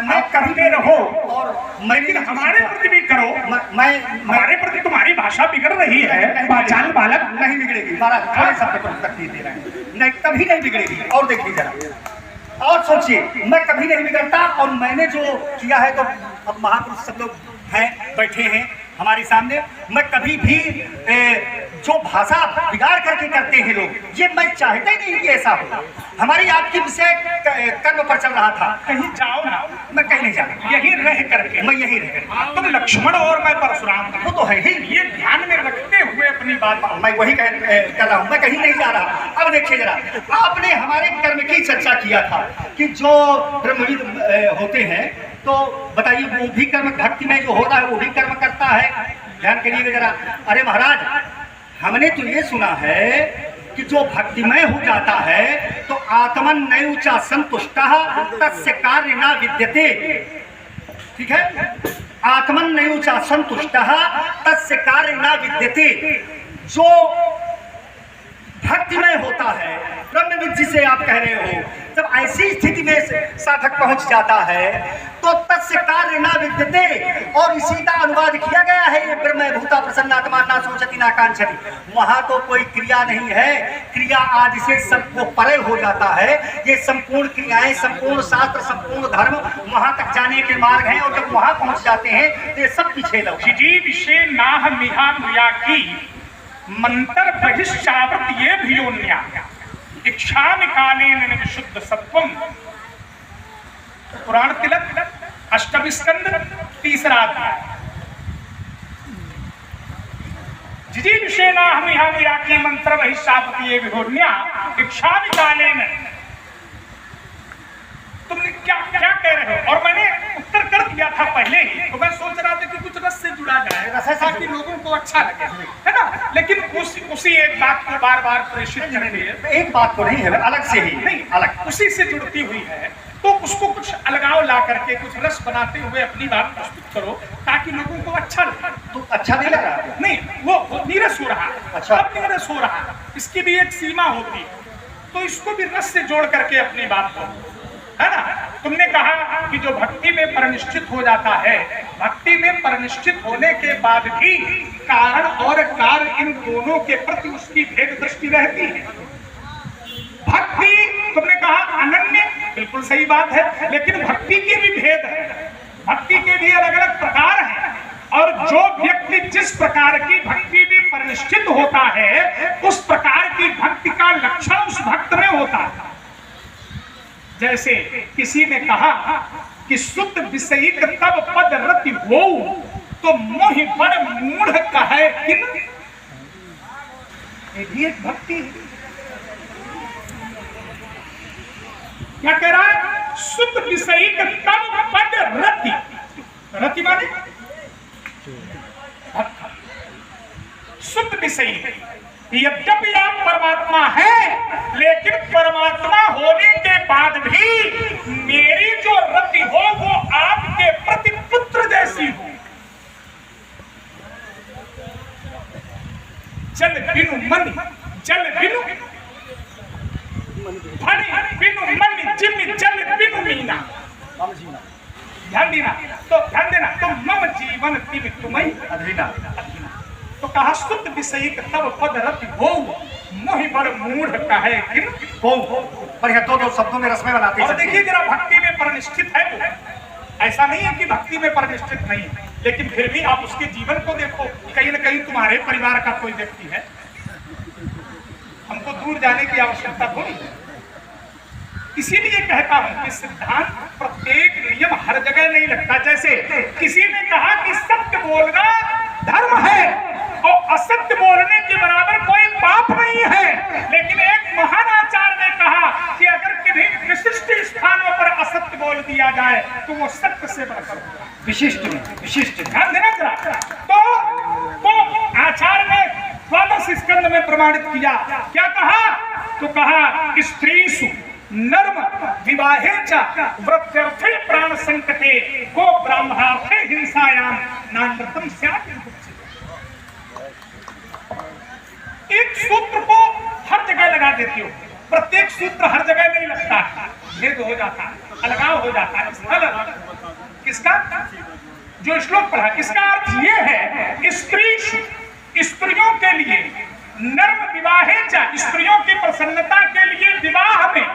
मैं करते रहो और लेकिन हमारे प्रति भी करो। मैं हमारे प्रति तुम्हारी भाषा बिगड़ रही है। बाचाल बालक नहीं बिगड़ेगी महाराज, थोड़े शब्द पर तकलीफ दे रहे हैं। नहीं कभी नहीं बिगड़ेगी। और देखिए जरा और सोचिए, मैं कभी नहीं बिगड़ता। और मैंने जो किया है, तो अब महापुरुष सब लोग हैं बैठे हैं हमारे सामने, मैं कभी भी जो भाषा बिगाड़ करके करते हैं लोग, ये मैं चाहता ही नहीं कि ऐसा हो। हमारी आपकी विषय कर्म पर चल रहा था। कहीं जाओ ना, मैं कहीं नहीं जाता, यही रह करके मैं यही रह करके। तुम लक्ष्मण और मैं परशुराम, वो तो है ही। ये ध्यान में रखते हुए अपनी बात मैं वही कर रहा हूँ, मैं कहीं नहीं जा रहा। अब देखिए जरा, आपने हमारे कर्म की चर्चा किया था कि जो ब्रह्मविद होते हैं, तो बताइए वो भी कर्म, भक्ति में जो होता है वो भी कर्म करता है। ध्यान करिएगा जरा। अरे महाराज, हमने तो ये सुना है कि जो भक्तिमय हो जाता है तो आत्मन नैवचा संतुष्टः तस्य कार्य न विद्यते। ठीक है, आत्मन नैवचा संतुष्टः तस्य कार्य न विद्यते। जो भक्तिमय होता है, ब्रह्मविद जिसे आप कह रहे हो, जब ऐसी स्थिति में साधक पहुंच जाता है तो तस्य कार्य न विद्यते। और इसी का अनुवाद किया गया है, ये ब्रह्म भूता प्रसन्नात्मा ना सोचती ना कांक्षति। वहां तो कोई क्रिया नहीं है, क्रिया आदि से सबको परे हो जाता है। ये संपूर्ण क्रियाएं, संपूर्ण शास्त्र, संपूर्ण धर्म वहां तक जाने के मार्ग हैं। और जब वहां पहुंच जाते हैं तो ये सब पीछे लगता है। विषय नाह मिहा की मंत्र बहिश्चावृत ये भियोन्या इच्छा कालेन विशुद्ध सत्वम। पुराण तिलक अष्टम स्कंद 3रा अध्याय। जिजी विषेना हम यहाँ मिया की मंत्र बहिश्चावृत ये भियोन्या इच्छा कालेन। तुमने क्या क्या कह रहे हो? और मैंने उत्तर कर दिया था पहले ही, तो मैं सोच रहा था कि कुछ रस से जुड़ा जाए ताकि लोगों को अच्छा लगे, है ना? लेकिन उसी एक बात को बार बार प्रेषित करके, एक बात तो नहीं है, अलग से ही नहीं अलग उसी से जुड़ती हुई है, तो उसको कुछ अलगाव ला करके कुछ रस बनाते हुए अपनी बात प्रस्तुत करो ताकि लोगों को अच्छा लगे। तो अच्छा नहीं लग रहा? नहीं, वो नीरस हो रहा है। अच्छा। अब नीरस हो रहा है, इसकी भी एक सीमा होती है, तो इसको भी रस से जोड़ करके अपनी बात करो, है ना? तुमने कहा कि जो भक्ति में परिनिष्ठित हो जाता है, भक्ति में परिनिष्ठित होने के बाद भी कारण और कार्य इन दोनों के प्रति उसकी भेद दृष्टि रहती है। भक्ति तुमने कहा अनन्य, बिल्कुल सही बात है, लेकिन भक्ति के भी भेद है, भक्ति के भी अलग अलग प्रकार हैं। और जो व्यक्ति जिस प्रकार की भक्ति में परिनिष्ठित होता है, उस प्रकार की भक्ति का लक्षण उस भक्त में होता है। जैसे किसी ने कहा कि शुद्ध विषयिक तब पद रति हो, तो मोहि बड़ मूढ़ कहे किन। ये भी एक भक्ति है। क्या कह रहा है? शुद्ध विषयिक तब पद रति, रति माने शुद्ध विषयिक। यद्यपि आप परमात्मा है, लेकिन परमात्मा होने के बाद भी मेरी जो रति हो वो आपके प्रति पुत्र जैसी हो। जल बिनु मन, जल बिनु धनी, बिनु मन जिम जल बिनु मीना। ध्यान देना, तो ध्यान देना, तो मम जीवन तिम तुम्हें अधीना। तो कहा शुद्ध विषयिक तब पद रति हो, मोहि बड़ मूढ़ कहे किन। पर यह दो शब्दों में रस में बनाते हैं। और देखिए जरा, भक्ति में परिनिष्ठित है वो, ऐसा नहीं है कि भक्ति में परिनिष्ठित नहीं है, लेकिन फिर भी आप उसके जीवन को देखो। कहीं न कहीं तुम्हारे परिवार का कोई व्यक्ति है, हमको दूर जाने की आवश्यकता थोड़ी है। इसीलिए कहता हूं कि सिद्धांत प्रत्येक नियम हर जगह नहीं लगता। जैसे किसी ने कहा कि सत्य बोलना धर्म है और असत्य बोलने के बराबर कोई पाप नहीं है, लेकिन एक महान आचार्य ने कहा कि अगर किन्हीं विशिष्ट स्थानों पर असत्य बोल दिया जाए तो वो सत्य से बढ़कर विशिष्ट में विशिष्ट। ध्यान देना जरा। तो आचार्य ने द्वादश स्कंद में प्रमाणित किया। क्या कहा? तो कहा स्त्रीषु नर्म विवाहे च व्रत्यर्थे प्राण संकटे को ब्राह्मणार्थे हिंसायाम नानृतम स्यात्। एक सूत्र को हर जगह लगा देती हो, प्रत्येक सूत्र हर जगह नहीं लगता, भेद हो जाता है, अलगाव हो जाता है। किसका? जो श्लोक पढ़ा, इसका अर्थ ये है स्त्रियों के लिए नर्म विवाहे च, स्त्रियों की प्रसन्नता के लिए विवाह में,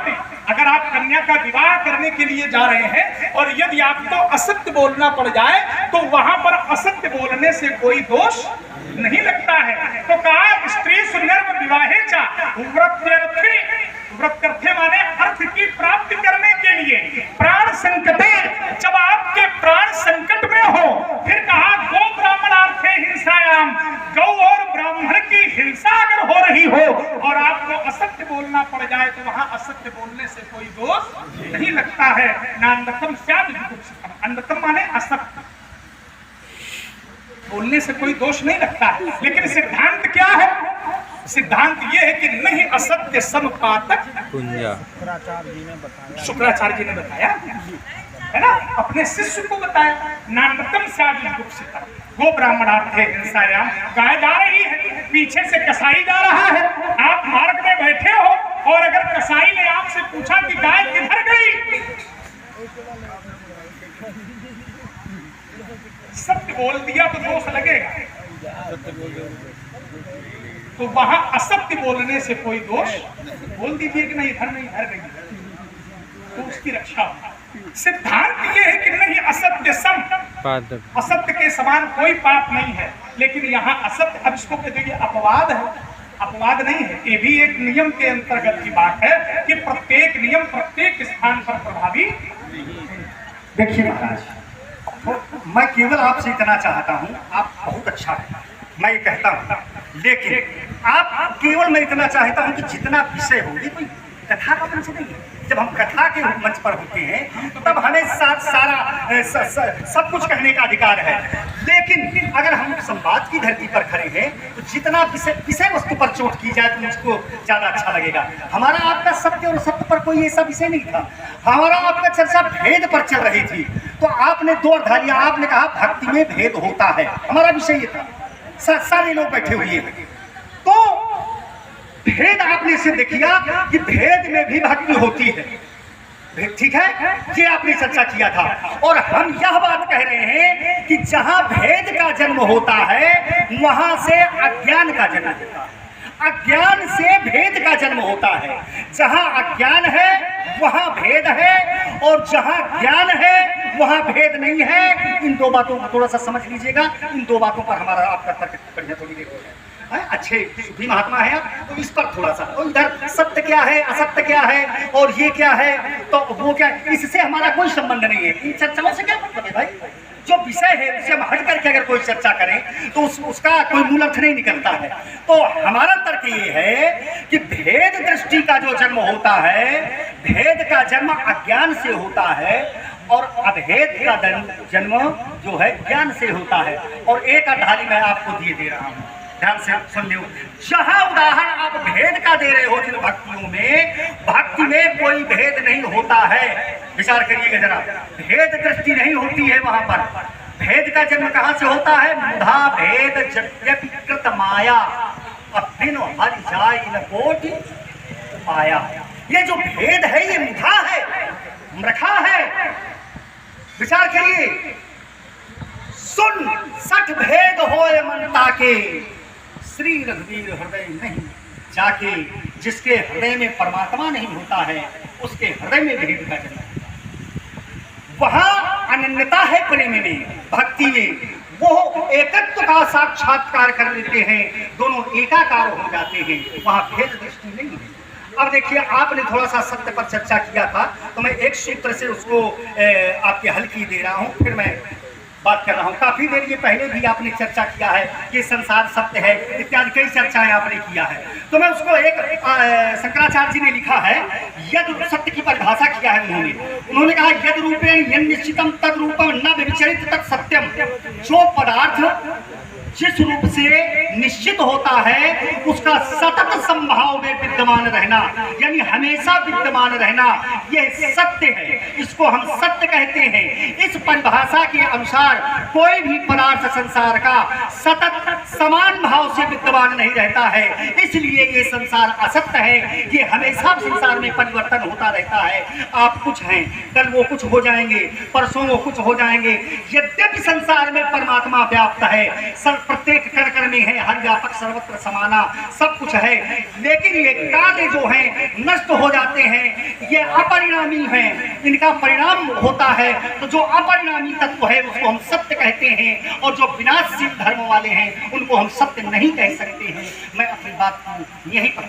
अगर आप कन्या का विवाह करने के लिए जा रहे हैं और यदि आपको असत्य बोलना पड़ जाए तो वहां पर असत्य बोलने से कोई दोष नहीं लगता है। तो कहा स्त्री सुनर्म विवाहे च व्रत्यर्थे, व्रत्यर्थे माने अर्थ की प्राप्ति करने के लिए, प्राण संकटे, जब आपके प्राण संकट में हो, फिर कहा गो ब्राह्मणार्थे हिंसायाम, गौ और ब्राह्मण की हिंसा अगर हो रही हो और आपको असत्य बोलना पड़ जाए तो वहां असत्य बोलने से कोई दोष नहीं लगता है। नान्नतम स्यात् जुगुप्सितम्, अन्नतम माने असत्य बोलने से कोई दोष नहीं लगता है। लेकिन सिद्धांत क्या है? सिद्धांत ये है कि नहीं असत्य समपातक, शुक्राचार्य जी ने बताया, है ना, अपने शिष्य को बताया। नान्नतम स्यात् जुगुप्सितम् गो ब्राह्मणार्थे हिंसायाम। गाय जा रही है, पीछे से कसाई जा रहा है, आप मार्ग में बैठे हो और अगर कसाई ने आपसे पूछा कि गाय किधर गई, सत्य बोल दिया तो दोष लगेगा, तो वहां असत्य बोलने से कोई दोष, बोल दीजिए कि नहीं इधर नहीं इधर गई, तो उसकी रक्षा हो। सिद्धांत ये है कि नहीं असत्य सम, असत्य के समान कोई पाप नहीं है। लेकिन यहाँ असत्य, अब इसको कहते हैं ये अपवाद है, अपवाद नहीं है, ये भी एक नियम के अंतर्गत की बात है कि प्रत्येक नियम प्रत्येक स्थान पर प्रभावी। देखिए महाराज, तो मैं केवल आपसे इतना चाहता हूँ, आप बहुत अच्छा है, मैं ये कहता हूँ, लेकिन आप केवल मैं इतना चाहता हूँ कि जितना विषय होगी कोई कथा का मंच नहीं है। जब हम कथा के मंच पर होते हैं तब हमें सब कुछ कहने का अधिकार है, लेकिन अगर हम संवाद की धरती पर खड़े हैं तो जितना विषय वस्तु पर चोट की जाए तो मुझको ज्यादा अच्छा लगेगा। हमारा आपका सत्य और सत्य पर कोई ऐसा विषय नहीं था, हमारा आपका चर्चा भेद पर चल रही थी, तो आपने दो अर्थ लिया, आपने कहा भक्ति में भेद होता है, हमारा विषय ये था, सारे लोग बैठे हुए हैं, तो भेद आपने से देखिया कि भेद में भी भक्ति होती है, ठीक है, ये आपने चर्चा किया था। और हम यह बात कह रहे हैं कि जहां भेद का जन्म होता है वहां से अज्ञान का जन्म होता है, अज्ञान से भेद का जन्म होता है। जहां अज्ञान है वहां भेद है, और जहां ज्ञान है वहां भेद नहीं है। इन दो बातों को थोड़ा सा समझ लीजिएगा, इन दो बातों पर हमारा आपका तर्क बढ़िया थोड़ी देर हो जाए। अच्छे भी महात्मा है आप, तो इस पर थोड़ा सा, तो इधर सत्य क्या है, असत्य क्या है, और ये क्या है, तो वो क्या, इससे हमारा कोई संबंध नहीं है। इन चर्चाओं से क्या मतलब है भाई? जो विषय है उससे हम हट करके अगर कोई चर्चा करें तो उसका कोई मूल अर्थ नहीं निकलता है। तो हमारा तर्क ये है कि भेद दृष्टि का जो जन्म होता है, भेद का जन्म अज्ञान से होता है, और अभेद का जन्म जो है ज्ञान से होता है। और एक अठाली मैं आपको दिए दे रहा हूँ, ध्यान से सुन लो। जहां उदाहरण आप भेद का दे रहे हो जिन भक्तियों में, भक्ति में कोई भेद नहीं होता है, विचार करिएगा जरा, भेद दृष्टि नहीं होती है वहां पर। भेद का जन्म कहां से होता है? मुधा भेद जगति कृत माया, अभिन हरि जाय न कोटि पाया। ये जो भेद है ये मुधा है, रखा है, विचार करिए। सुन सठ भेद होए मन ताके, श्री रघुवीर हृदय नहीं जाके। जिसके हृदय में परमात्मा नहीं होता है उसके हृदय में भेद का जन्म, वहां अनन्यता है प्रेम में, भक्ति में, वो एकत्व का साक्षात्कार कर लेते हैं, दोनों एकाकार हो जाते हैं, वहां भेद दृष्टि नहीं है। अब देखिए, आपने थोड़ा सा सत्य पर चर्चा किया था, तो मैं एक सूत्र से उसको आपके हल की दे रहा हूं, फिर मैं बात कर रहा हूं। काफी देर ये पहले भी आपने चर्चा किया है कि संसार सत्य है इत्यादि कई चर्चाएं आपने किया है, तो मैं उसको एक शंकराचार्य जी ने लिखा है, यद सत्य की परिभाषा किया है उन्होंने कहा, यद रूपेण यन निश्चितम तद रूपम न व्यभिचरित तत् सत्यम। जो पदार्थ जिस रूप से निश्चित होता है उसका सतत संभाव में विद्यमान रहना, यानी हमेशा विद्यमान रहना, यह सत्य है, इसको हम सत्य कहते हैं। इस परिभाषा के अनुसार कोई भी पदार्थ संसार का सतत समान भाव से विद्यमान नहीं रहता है, इसलिए ये संसार असत्य है। ये हमेशा संसार में परिवर्तन होता रहता है। आप कुछ हैं, कल वो कुछ हो जाएंगे, परसों वो कुछ हो जाएंगे। यद्यपि संसार में परमात्मा व्याप्त है, प्रत्येक कण कण में है, हर व्यापक सर्वत्र समाना, सब कुछ है, लेकिन ये कार्य जो है नष्ट हो जाते हैं, ये अपरिणामी हैं, इनका परिणाम होता है। तो जो अपरिणामी तत्व है उसको हम सत्य कहते हैं, और जो विनाशशील धर्म वाले हैं उनको हम सत्य नहीं कह सकते हैं। मैं अपनी बात को यहीं पर,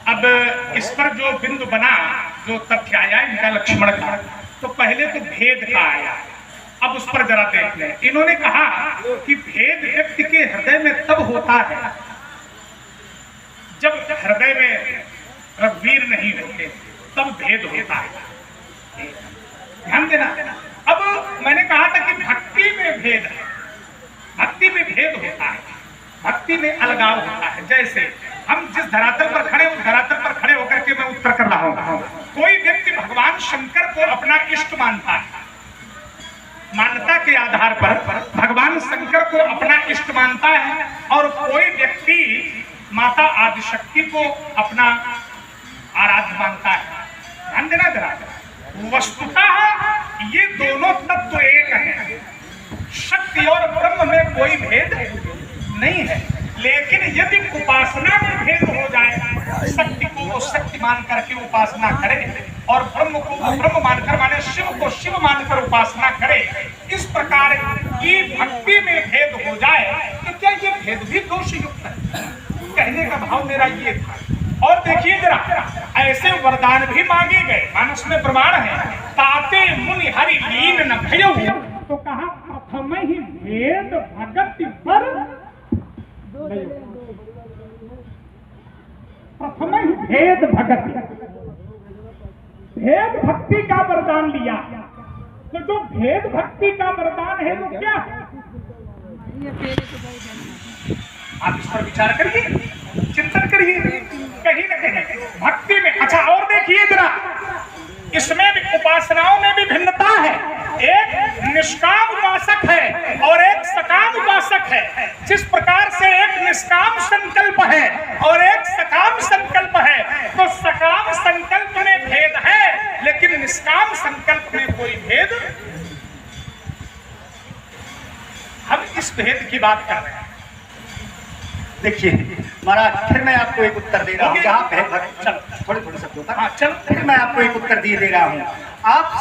अब इस पर जो बिंदु बना, जो तथ्य आया इनका लक्ष्मण का, तो पहले तो भेद का आया, अब उस पर जरा देख लें। इन्होंने कहा कि भेद व्यक्ति के हृदय में तब होता है जब हृदय में रघुवीर नहीं होते, तब भेद होता है। ध्यान देना। अब मैंने कहा था कि भक्ति में भेद है, भक्ति में भेद होता है, भक्ति में अलगाव होता है। जैसे हम जिस धरातल पर खड़े, उस धरातल पर खड़े होकर के मैं उत्तर कर रहा हूं। कोई व्यक्ति भगवान शंकर को अपना इष्ट मानता है, मान्यता के आधार पर भगवान शंकर को अपना इष्ट मानता है, और कोई व्यक्ति माता आदिशक्ति को अपना आराध्य मानता है। ध्यान देना जरा, वस्तुतः ये दोनों तत्व एक हैं, शक्ति और ब्रह्म में कोई भेद नहीं है। लेकिन यदि उपासना में भेद हो जाए, शक्ति को वो शक्ति मान करके उपासना करे और ब्रह्म को ब्रह्म मानकर, माने शिव को शिव मानकर उपासना करे, इस प्रकार की भक्ति में भेद हो जाए तो क्या ये भेद भी दोष युक्त है? कहने का भाव मेरा ये था। और देखिए जरा, ऐसे वरदान भी मांगे गए, मानस में प्रमाण है, ताते मुनि हरि लीन न भयउ, तो कहा प्रथम ही भेद भगति पर, प्रथम ही भेद भगति, भेद भक्ति का वरदान लिया। तो जो भेद भक्ति का वरदान है वो क्या है? आप इस पर विचार करिए, चिंतन करिए, कहीं न कहीं भक्ति में। अच्छा और देखिए जरा, इसमें भी उपासनाओं में भी भिन्नता है। एक निष्काम उपासक है और एक सकाम उपासक है। जिस प्रकार से एक निष्काम संकल्प है और एक सकाम संकल्प है, तो सकाम संकल्प में भेद है लेकिन निष्काम संकल्प में कोई भेद। हम इस भेद की बात कर रहे हैं। देखिए महाराज, फिर मैं आपको एक उत्तर दे रहा हूँ, जहाँ चल थोड़े थोड़े शब्दों का, हाँ चल, फिर मैं आपको एक उत्तर दे रहा हूँ। आप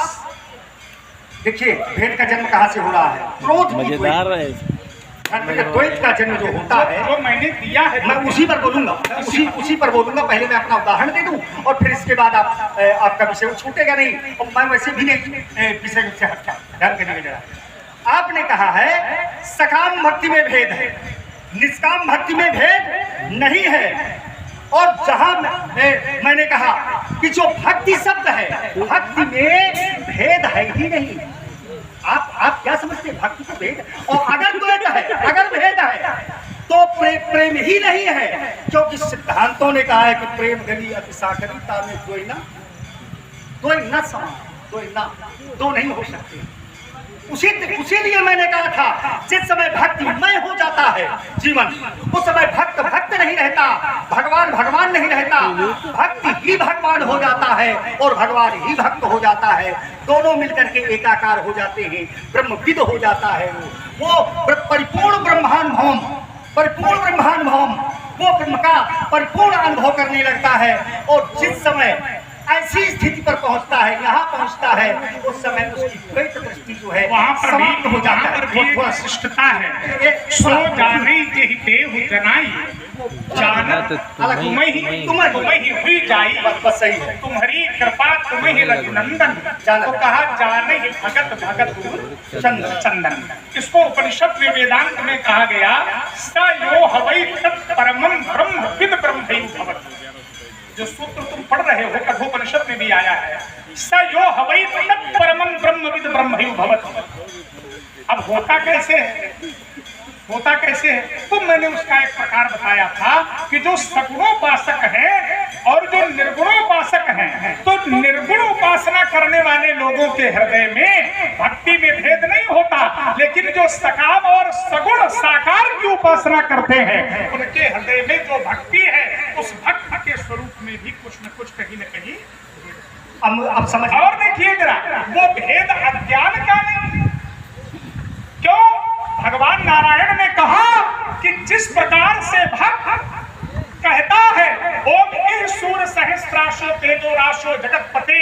देखिए भेद का जन्म कहाँ से हो रहा है? क्रोध, मजेदार है। द्वैत का जन्म जो होता है, जो मैंने दिया है मैं उसी पर बोलूंगा, उसी पर बोलूंगा। पहले मैं अपना उदाहरण दे दूं और फिर इसके बाद आपका विषय छूटेगा नहीं। और मैं वैसे भी नहीं विषय से हटता, ध्यान करिए जरा। आपने कहा है सकाम भक्ति में भेद है, निष्काम भक्ति में भेद नहीं है। और जहां मैंने कहा कि जो भक्ति शब्द है, भक्ति में भेद है ही नहीं। आप क्या समझते हैं भक्ति को भेद? और अगर द्वैत है, अगर भेद है तो प्रेम ही नहीं है, क्योंकि सिद्धांतों ने कहा है कि प्रेम गली अति साकरी तामे दो न समान, दो नहीं हो सकते। उसी लिए मैंने कहा था, जिस समय भक्तिमय हो जाता है जीवन, उस समय भक्त नहीं रहता, भगवान नहीं रहता, भक्ति ही भगवान हो जाता है और भगवान ही भक्त हो जाता है। दोनों मिलकर के एकाकार हो जाते हैं, ब्रह्मविद हो जाता है। वो परिपूर्ण ब्रह्मानुभव, वो ब्रह्म का परिपूर्ण अनुभव करने लगता है। और जिस समय ऐसी स्थिति पर पहुंचता है, यहाँ पहुंचता है, उस समय उसकी द्वैत दृष्टि जो है वहां पर समाप्त हो जाता है। वो थोड़ा शिष्टता है। सो जाने जेहि देहु जनाई, जानत तुम्हें ही हुई जाई। बस सही है। तुम्हारी कृपा तुम्हें ही रघुनंदन। तो कहा जाने ही भगत चंदन। इसको उपनिषद में वेदांत में कहा गया, स यो हवै तत् परमं ब्रह्मविद ब्रह्मैव भवति। जो सूत्र तुम पढ़ रहे हो कठोपनिषद में भी आया है, स यो हवै तत् परमं ब्रह्मविद ब्रह्मैव भवति। अब होता कैसे है? तो मैंने उसका एक प्रकार बताया था कि जो सगुणोपासक है और जो निर्गुणोपासक हैं, तो निर्गुण उपासना करने वाले लोगों के हृदय में भक्ति में भेद नहीं होता, लेकिन जो सकाम और सगुण साकार की उपासना करते हैं, उनके हृदय में जो भक्ति है, उस भक्त के स्वरूप में भी कुछ न कुछ कहीं न कहीं अब समझ। और देखिए जरा, वो भेद अज्ञान का नहीं। क्यों? भगवान नारायण ने कहा कि जिस प्रकार से भक्त कहता है ओम ईर सूर्य सहस्त्राशो तेजो राशो जगतपते।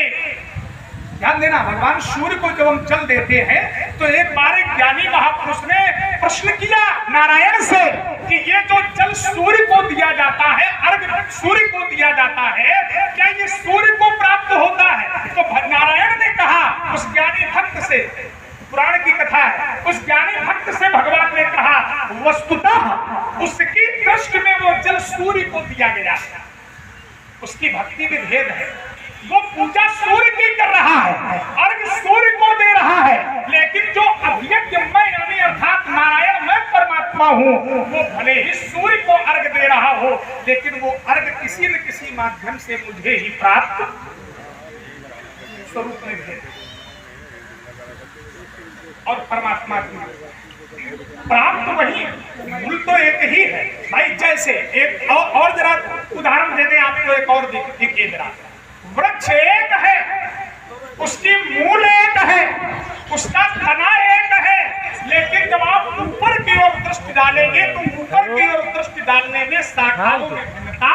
ध्यान देना, भगवान सूर्य को जब हम जल देते हैं तो एक बार एक ज्ञानी महापुरुष ने प्रश्न किया नारायण से कि ये जो जल सूर्य को दिया जाता है, अर्घ सूर्य को दिया जाता है, क्या ये सूर्य को प्राप्त होता है? तो नारायण ने कहा उस ज्ञानी भक्त से, पुराण की कथा है, उस ज्ञानी भक्त से भगवान ने कहा वस्तुतः उसकी दृष्टि में वो जल सूर्य को दिया गया, उसकी भक्ति में भेद है। वो पूजा सूर्य की कर रहा है, अर्घ सूर्य को दे रहा है, लेकिन जो अभियज्ञ मैं यानी अर्थात नारायण मैं परमात्मा हूँ, वो भले ही सूर्य को अर्घ दे रहा हो, लेकिन वो अर्घ किसी न किसी माध्यम से मुझे ही प्राप्त स्वरूप में भेद। और परमात्मा की प्राप्त वही, मूल तो एक ही है भाई। जैसे एक और जरा उदाहरण दे दें आपको, एक और देखिए जरा। वृक्ष एक है, उसकी मूल एक है, उसका तना एक है, लेकिन जब आप ऊपर की ओर दृष्टि डालेंगे तो ऊपर की ओर दृष्टि डालने में शाखाओं में भिन्नता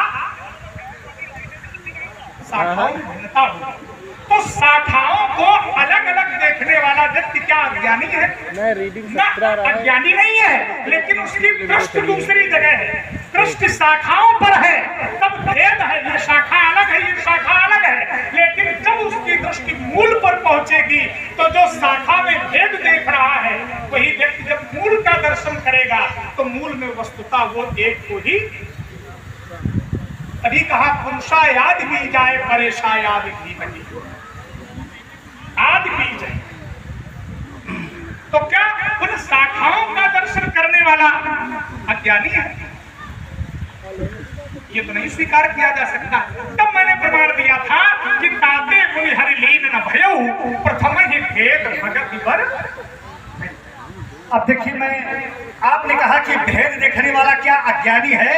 होगी। तो शाखाओं को अलग अलग देखने वाला व्यक्ति क्या अज्ञानी है? ना, अज्ञानी नहीं है, लेकिन उसकी दृष्टि दूसरी जगह है, दृष्टि शाखाओं पर है। तब भेद है, ये शाखा अलग है, ये शाखा अलग है। लेकिन जब उसकी दृष्टि मूल पर पहुंचेगी तो जो शाखा में भेद देख रहा है वही व्यक्ति जब मूल का दर्शन करेगा तो मूल में वस्तुतः वो एक को ही। तभी कहा पुरुषा याद भी जाए परेशा याद भी बनी, याद भी जाए। तो क्या उन शाखाओं का दर्शन करने वाला अज्ञानी है? ये तो नहीं स्वीकार किया जा सकता। तब मैंने प्रमाण दिया था कि ताते मुनि हरि लीन न भयउ प्रथम ही भेद भगत बर। अब देखिए, आपने कहा कि भेद देखने वाला क्या अज्ञानी है,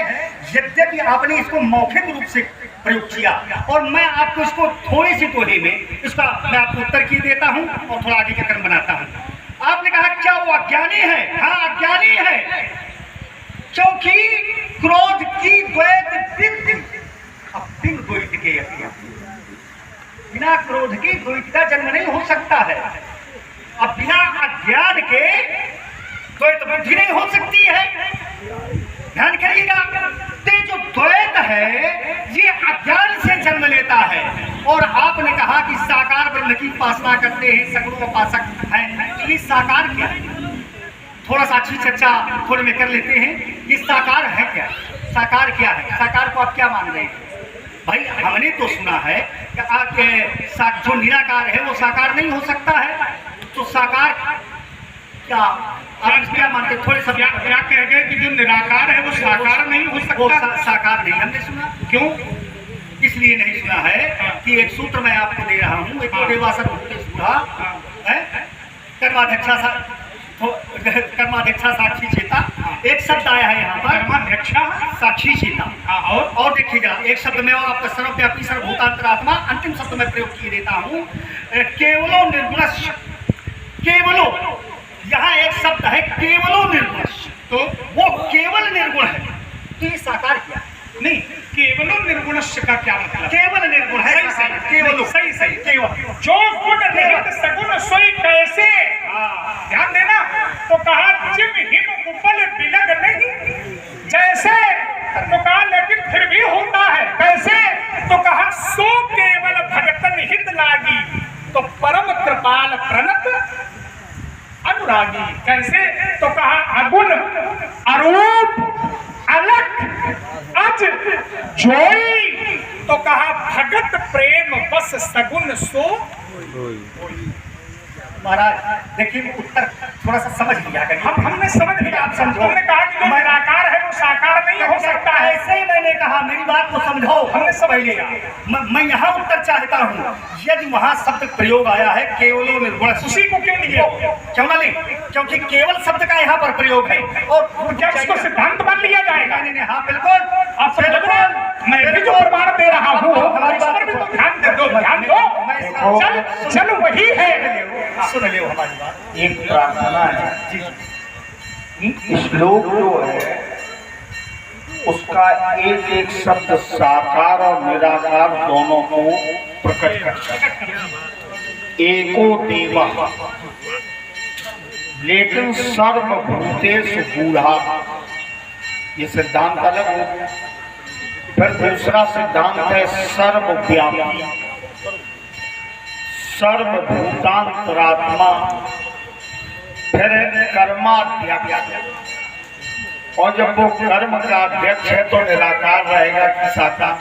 यद्यपि आपने इसको मौखिक रूप से प्रयोग किया और मैं आपको इसको थोड़ी सी टोली में इसका मैं आपको उत्तर की देता हूं और थोड़ा आगे का क्रम बनाता हूं। आपने कहा क्या वो अज्ञानी है? हाँ, अज्ञानी है, क्योंकि क्रोध की द्वैत द्वैत के बिना क्रोध की द्वैत का जन्म नहीं हो सकता है। अब बिना अज्ञान के द्वैत बुद्धि नहीं हो सकती है। ध्यान करिएगा, तो जो द्वैत है ये अज्ञान से जन्म लेता है। और आपने कहा कि साकार ब्रह्म की उपासना करते हैं, सगुण उपासक हैं, तो ये साकार क्या है? थोड़ा सा अच्छी चर्चा थोड़े में कर लेते हैं। ये साकार है क्या? साकार क्या है? साकार को आप क्या मान रहे हैं? भाई हमने तो सुना है कि आपके जो निराकार है वो साकार नहीं हो सकता है, तो साकार क्या आप क्या मानते? थोड़े सब क्या कह गए कि जो निराकार है वो साकार नहीं हो सकता? वो साकार नहीं हमने सुना। क्यों? इसलिए नहीं सुना है कि एक सूत्र मैं आपको दे रहा हूँ, एक कर्माध्यक्षा साक्षी चेता, एक शब्द आया है यहाँ पर, कर्माध्यक्षा साक्षी चेता। और देखिएगा, एक शब्द में आपका सर्वव्यापी सर्वभूतांतरात्मा, अंतिम शब्द में प्रयोग किए देता हूँ, केवलो निर्गुणस्य। केवलो, यहाँ एक शब्द है केवलो निर्गुणस्य, तो वो केवल निर्गुण है। तो ये साकार क्या? नहीं, केवलो निर्गुणस्य का क्या मतलब? केवल निर्गुण है, केवल सही केवल जो गुण रहित सगुण सोई कैसे। ध्यान देना, तो कहा जिम हिम उपल बिलग नहीं, जैसे तो कहा लेकिन फिर भी होता है, कैसे? तो कहा सो केवल भगतन हित लागी, तो परम कृपाल प्रणत अनुरागी। कैसे? तो कहा अगुण अरूप अलग अज जोई, तो कहा भगत प्रेम बस सगुन सो। महाराज देखिए, उत्तर थोड़ा सा समझ लिया करिए। हमने समझ लिया, आप समझो। हमने कहा कि जो निराकार है वो साकार नहीं हो सकता है। ऐसे ही मैंने कहा, मेरी बात को समझो। हमने समझ लिया। मैं यहाँ उत्तर चाहता हूँ, यदि वहाँ शब्द प्रयोग आया है केवलो निर्गुण, उसी को क्यों लिए? क्यों ना ले? क्योंकि केवल शब्द का यहाँ पर प्रयोग है और क्या उसको सिद्धांत मान लिया जाएगा? नहीं, हाँ बिल्कुल, आप समझ रहे हैं? मैं भी जो प्रमाण दे रहा हूँ हमारी बात पर भी ध्यान दे दो, ध्यान दो। चल वही है, सुन ले हमारी बात। एक प्रार्थना है कि श्लोक जो है उसका एक एक शब्द साकार और निराकार दोनों को प्रकट करता है। एको देवा, लेकिन सर्वभूतेषु गूढ़ा, ये सिद्धांत अलग हो। फिर दूसरा सिद्धांत है सर्वव्यापी, सर्वभूतांतरात्मा, फिर कर्माध्यक्ष। और जब वो कर्म का अध्यक्ष है तो निराकार रहेगा कि साकार,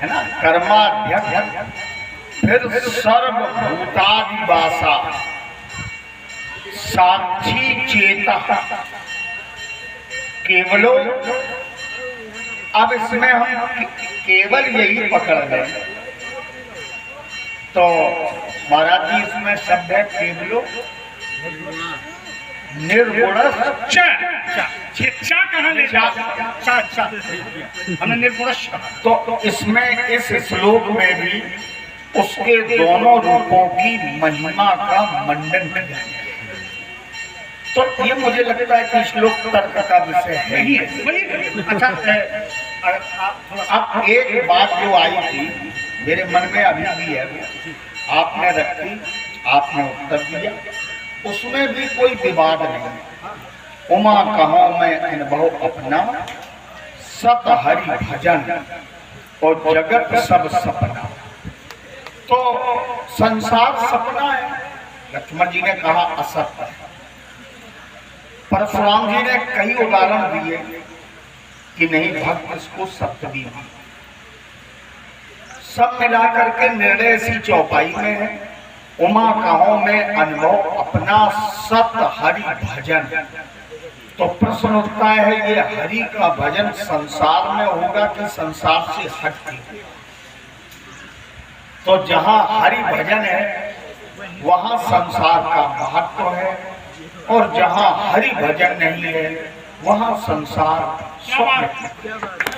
है ना? कर्माध्यक्ष, फिर सर्वभूतादिवासा, साक्षी चेता, केवलो। अब इसमें हम केवल यही पकड़ लें तो महाराज जी इसमें शब्द है केवलो निर्गुण। हमने निर्गुण, तो इसमें इस श्लोक में भी उसके दोनों रूपों की महिमा का मंडन किया गया। तो ये मुझे लगता है कि श्लोक तर्क का विषय है ही। अच्छा अब एक बात जो आई थी मेरे मन में अभी भी है, आपने रखी, आपने उत्तर दिया, उसमें भी कोई विवाद नहीं। उमा कहो मैं अनुभव अपना, सत हरि भजन और जगत सब सपना। तो संसार सपना है, लक्ष्मण जी ने कहा असत्य है। परशुराम जी ने कई उदाहरण दिए कि नहीं भक्त इसको सत्य भी है। सब मिलाकर के निर्णय सी चौपाई में है। उमा कहो में अनुभव अपना, सत हरि भजन। तो प्रश्न उठता है ये हरि का भजन संसार में होगा कि संसार से हट के? तो जहां हरि भजन है वहां संसार का महत्व है, और जहां हरि भजन नहीं है वहां संसार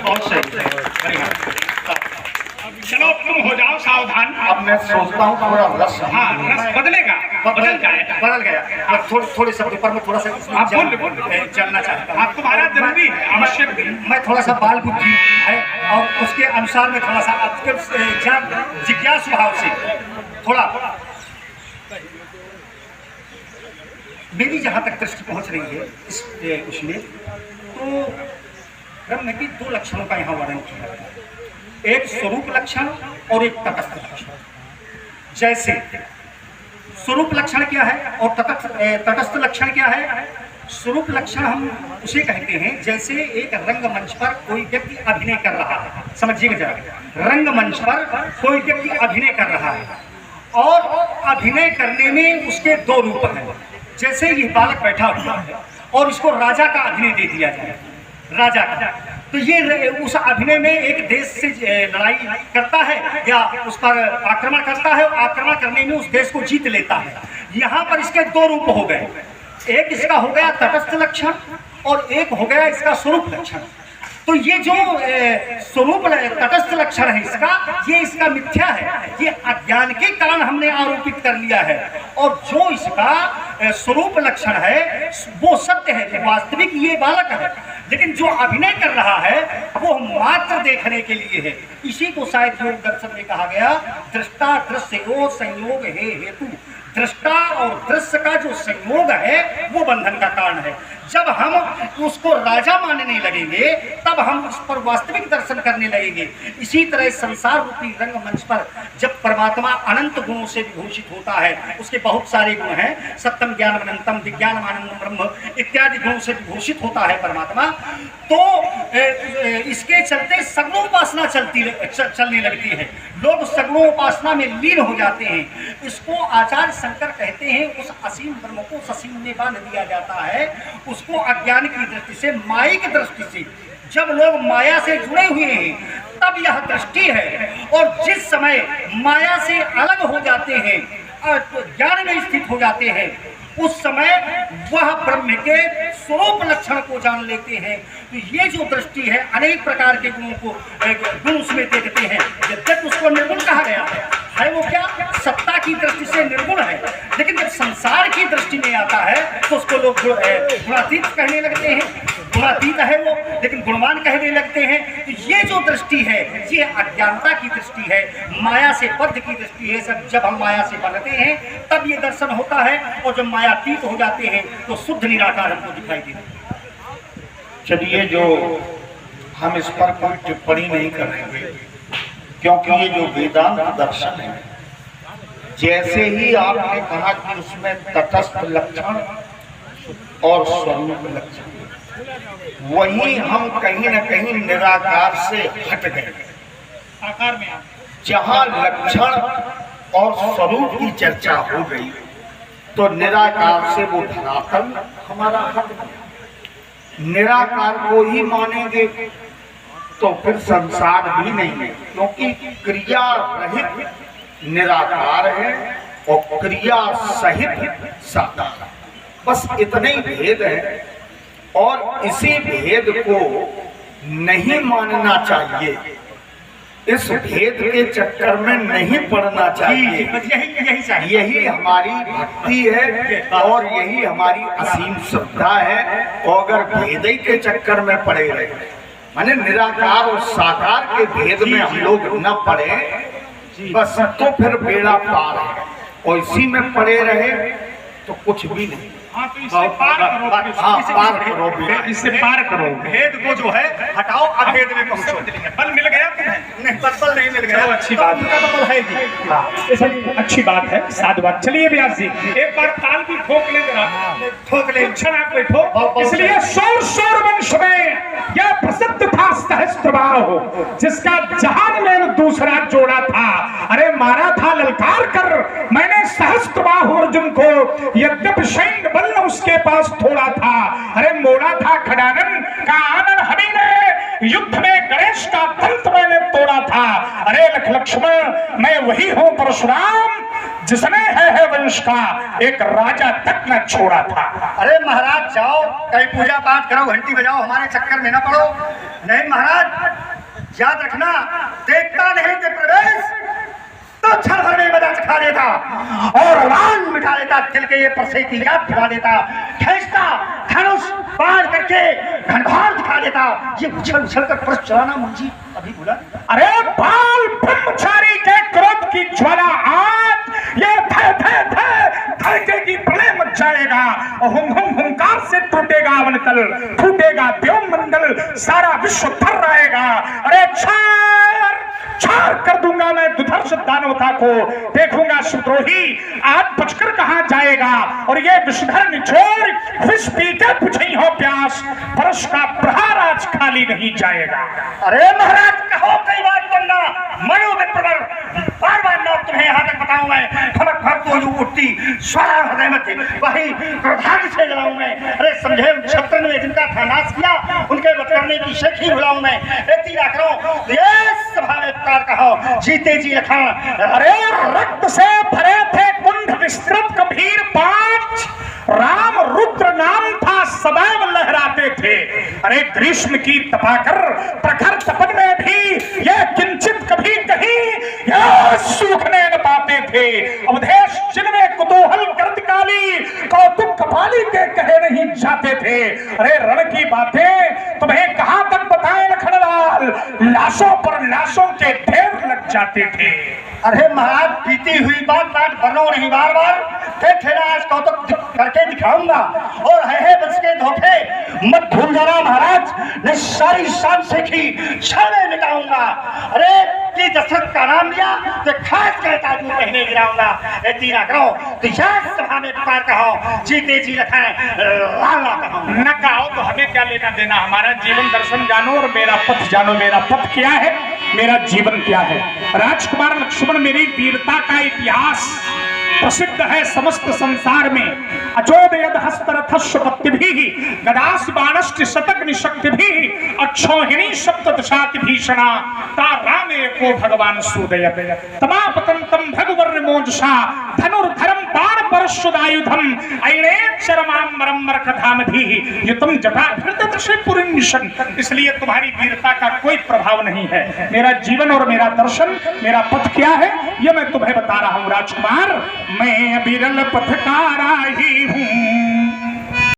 बहुत सही है। चलो तुम हो जाओ सावधान। अब मैं सोचता हूँ थोड़ा रस, हाँ रस बदलेगा, बदल गया। थोड़े शब्दों पर मैं थोड़ा सा आप जानना चाहता हूँ। आप तुम्हारा जरूरी है, आवश्यक भी। मैं थोड़ा सा बाल बुद्धि है और उसके अनुसार में थोड़ा सा आपके जिज्ञासु भाव से थोड़ा मेरी जहाँ तक दृष्टि पहुँच रही है उसमें, तो ब्रह्म की दो लक्षणों का यहाँ वर्णन किया गया है, एक स्वरूप लक्षण और एक तटस्थ लक्षण। जैसे स्वरूप लक्षण क्या है और तटस्थ लक्षण क्या है? स्वरूप लक्षण हम उसे कहते हैं जैसे एक रंगमंच पर कोई व्यक्ति अभिनय कर रहा है, समझिएगा जरा, रंगमंच पर कोई व्यक्ति अभिनय कर रहा है और अभिनय करने में उसके दो रूप हैं। जैसे ये बालक बैठा हुआ है और इसको राजा का अभिनय दे दिया जाए, राजा का, तो ये उस अभिनय में एक देश से लड़ाई करता है या उस पर आक्रमण करता है, और आक्रमण करने में उस देश को जीत लेता है। यहाँ पर इसके दो रूप हो गए, एक इसका हो गया तटस्थ लक्षण और एक हो गया इसका स्वरूप लक्षण। तो ये जो स्वरूप तटस्थ लक्षण है ये इसका मिथ्या है, ये अज्ञान के कारण हमने आरोपित कर लिया है, और जो इसका स्वरूप लक्षण है वो सत्य है, वास्तविक ये बालक है, लेकिन जो अभिनय कर रहा है वो मात्र देखने के लिए है। इसी को शायद योग दर्शन में कहा गया, दृष्टा दृश्यो संयोग है हेतु। दृष्टा और दृश्य का जो संयोग है वो बंधन का कारण है। जब हम उसको राजा मानने लगेंगे तब हम उस पर वास्तविक दर्शन करने लगेंगे। इसी तरह संसार रूपी रंगमंच पर जब परमात्मा अनंत गुणों से विभूषित होता है, उसके बहुत सारे गुण हैं, सत्यम ज्ञान अनंतम विज्ञान आनंदम ब्रह्म इत्यादि गुणों से विभूषित होता है परमात्मा, तो इसके चलते सगुणोपासना चलने लगती है, लोग सगुणोपासना में लीन हो जाते हैं। इसको आचार्य शंकर कहते हैं उस असीम ब्रह्म को ससीम में बांध दिया जाता है। उसको अज्ञान की दृष्टि से, मायिक दृष्टि से, जब लोग माया से जुड़े हुए हैं तब यह दृष्टि है, और जिस समय माया से अलग हो जाते हैं और ज्ञान में स्थित हो जाते हैं उस समय वह ब्रह्म के स्वरूप लक्षण को जान लेते हैं। तो ये जो दृष्टि है अनेक प्रकार के गुणों को गुण उसमें देखते हैं। यद्यपि उसको निर्गुण कहा गया है वो क्या? सत्ता की दृष्टि से निर्गुण है, लेकिन जब संसार की दृष्टि में आता है तो उसको लोग गुणातीत कहने लगते हैं, गुणातीत है वो लेकिन गुणवान कहने लगते हैं। तो ये जो दृष्टि है ये अज्ञानता की दृष्टि है, माया से बद्ध की दृष्टि है। जब हम माया से बंधते हैं तब ये दर्शन होता है, और जब मायातीत हो जाते हैं तो शुद्ध निराकार हमको दिखाई देता है। चलिए, जो हम इस पर कोई टिप्पणी नहीं करेंगे, क्योंकि ये जो वेदांत दर्शन है, जैसे ही आपने कहा कि उसमें तटस्थ लक्षण और स्वरूप लक्षण, वहीं हम कहीं न कहीं निराकार से हट गए। आकार में जहां लक्षण और स्वरूप की चर्चा हो गई तो निराकार से वो धरातल हमारा हट गया। निराकार को ही मानेंगे तो फिर संसार भी नहीं है, क्योंकि क्रिया रहित निराकार है और क्रिया सहित साकार। बस इतने ही भेद है, और इसी भेद को नहीं मानना चाहिए। इस भेद के चक्कर में नहीं पड़ना चाहिए। यही चाहिए। यही हमारी भक्ति है और यही हमारी असीम श्रद्धा है। और अगर भेद ही के चक्कर में पड़े रहे, माने निराकार और साकार के भेद में हम लोग न पड़े, बस तो फिर बेड़ा पार है। और इसी में पड़े रहे तो कुछ भी नहीं। हाँ, तो इससे पार करो, पार करो, इससे पार करो। भेद को जो है हटाओ, अभेद में पहुंचो। बल मिल गया तुम्हें? नहीं, बल नहीं मिल गया। चलो, अच्छी बात उनका तो बल है ही। हाँ, अच्छी बात है, साधुवाद। चलिए व्यास जी, एक बार ताल भी ठोक ले जरा, ठोक ले। क्षण आप बैठो। इसलिए शोर वंश में यह प्रसिद्ध था सहस्त्रबाहु, जिसका जहान में दूसरा जोड़ा था। अरे मारा था ललकार कर मैंने सहस्त्रबाहु अर्जुन को, यद्यपि सैन्य बल उसके पास थोड़ा था। अरे मोड़ा था खडानन का आनंद हमी ने, युद्ध में गणेश का दंत मैंने तोड़ा था। अरे लक्ष्मण मैं वही हूं परशुराम, जिसने है वंश का एक राजा तक न छोड़ा था। अरे महाराज जाओ, कहीं पूजा पाठ करो, घंटी बजाओ, हमारे चक्कर में ना पड़ो। नहीं महाराज, याद रखना, देखता नहीं कि प्रवेश तो क्षण भर में मजा चखा देता और रान मिटा देता, दिल के ये परसे की याद दिला देता, खींचता धनुष पार करके घनघोर दिखा देता। ये उछल उछल कर परस चलाना मुझे अभी भूला। अरे बाल ब्रह्मचारी के क्रोध की ज्वाला आज ये धड़के की प्रलय मच जाएगा। हुंकार से टूटेगा अवनतल, फूटेगा व्योममंडल, सारा विश्व थर रहेगा। अरे छार कर दूंगा मैं दुधर्ष दानवता को, देखूंगा सुद्रोही आज बचकर कहां जाएगा। और ये विषधर निचोड़ विष पी के बुझी हो प्यास, परश का प्रहार आज खाली नहीं जाएगा। अरे महाराज कहो कई बार तुमना मनो विप्रवर, बार बार ना तुम्हें यहाँ तक बताऊं मैं, खमक भर तो जो उठती स्वारा हृदय में वही क्रोधाग्नि से जलाऊं मैं। अरे समझे छत्र ने जिनका था नाश किया, उनके बचने की शेखी भुलाऊं मैं। तीरा करो ये सभा में तार कहो, जीते जी रखा। अरे रक्त से भरे थे कुंड विस्तृत गंभीर पांच, राम रुद्र नाम था सदैव लहराते थे। अरे ग्रीष्म की तपाकर प्रखर तपन में भी ये किंचित कभी कहीं यह सूखने न पाते थे। अवधेश जिनमें कुतूहल गर्द काली कौतुक कपाली के कहे नहीं जाते थे। अरे रण की बातें तुम्हें कहां तक बताएं लखनलाल, लाशों पर लाशों के ढेर लग जाते थे। अरे महाराज बीती हुई बात बनो नहीं, बार बार फिर आज कौतुक करके दिखाऊंगा। और है बस के धोखे मत भूल जाना महाराज, मैं सारी शान सीखी छाने मिटाऊंगा। अरे ये दशरथ का नाम लिया तो खास कहता तू कहने गिराऊंगा। तीरा करो तो यह सभा में पार कहो, जीते जी रखाएं लाला कहो। न कहो तो हमें क्या लेना देना, हमारा जीवन दर्शन जानो और मेरा पथ जानो। मेरा पथ क्या है, मेरा जीवन क्या है। राजकुमार लक्ष्मण मेरी वीरता का इतिहास प्रसिद्ध है समस्त संसार में। अचोदयद हस्तरथस्वपत्तिभिः गदास बाणश्च शतग्निशक्तिभिः अक्षौहिणी सप्तदशाति भीषणा ता रामे को भगवान सूदयत् तमापतन्तं भगवर्णमोजसा धनुर्धरं बाणपरशुदायुधं ऐणेच्चरमाम्बरं मरकधामधिः युतं जटाधृतदृशपुरींशन। इसलिए तुम्हारी वीरता का कोई प्रभाव नहीं है। मेरा जीवन और मेरा दर्शन, मेरा पथ क्या है, यह मैं तुम्हें बता रहा हूं राजकुमार। मैं बिरल पथकारा ही हूँ,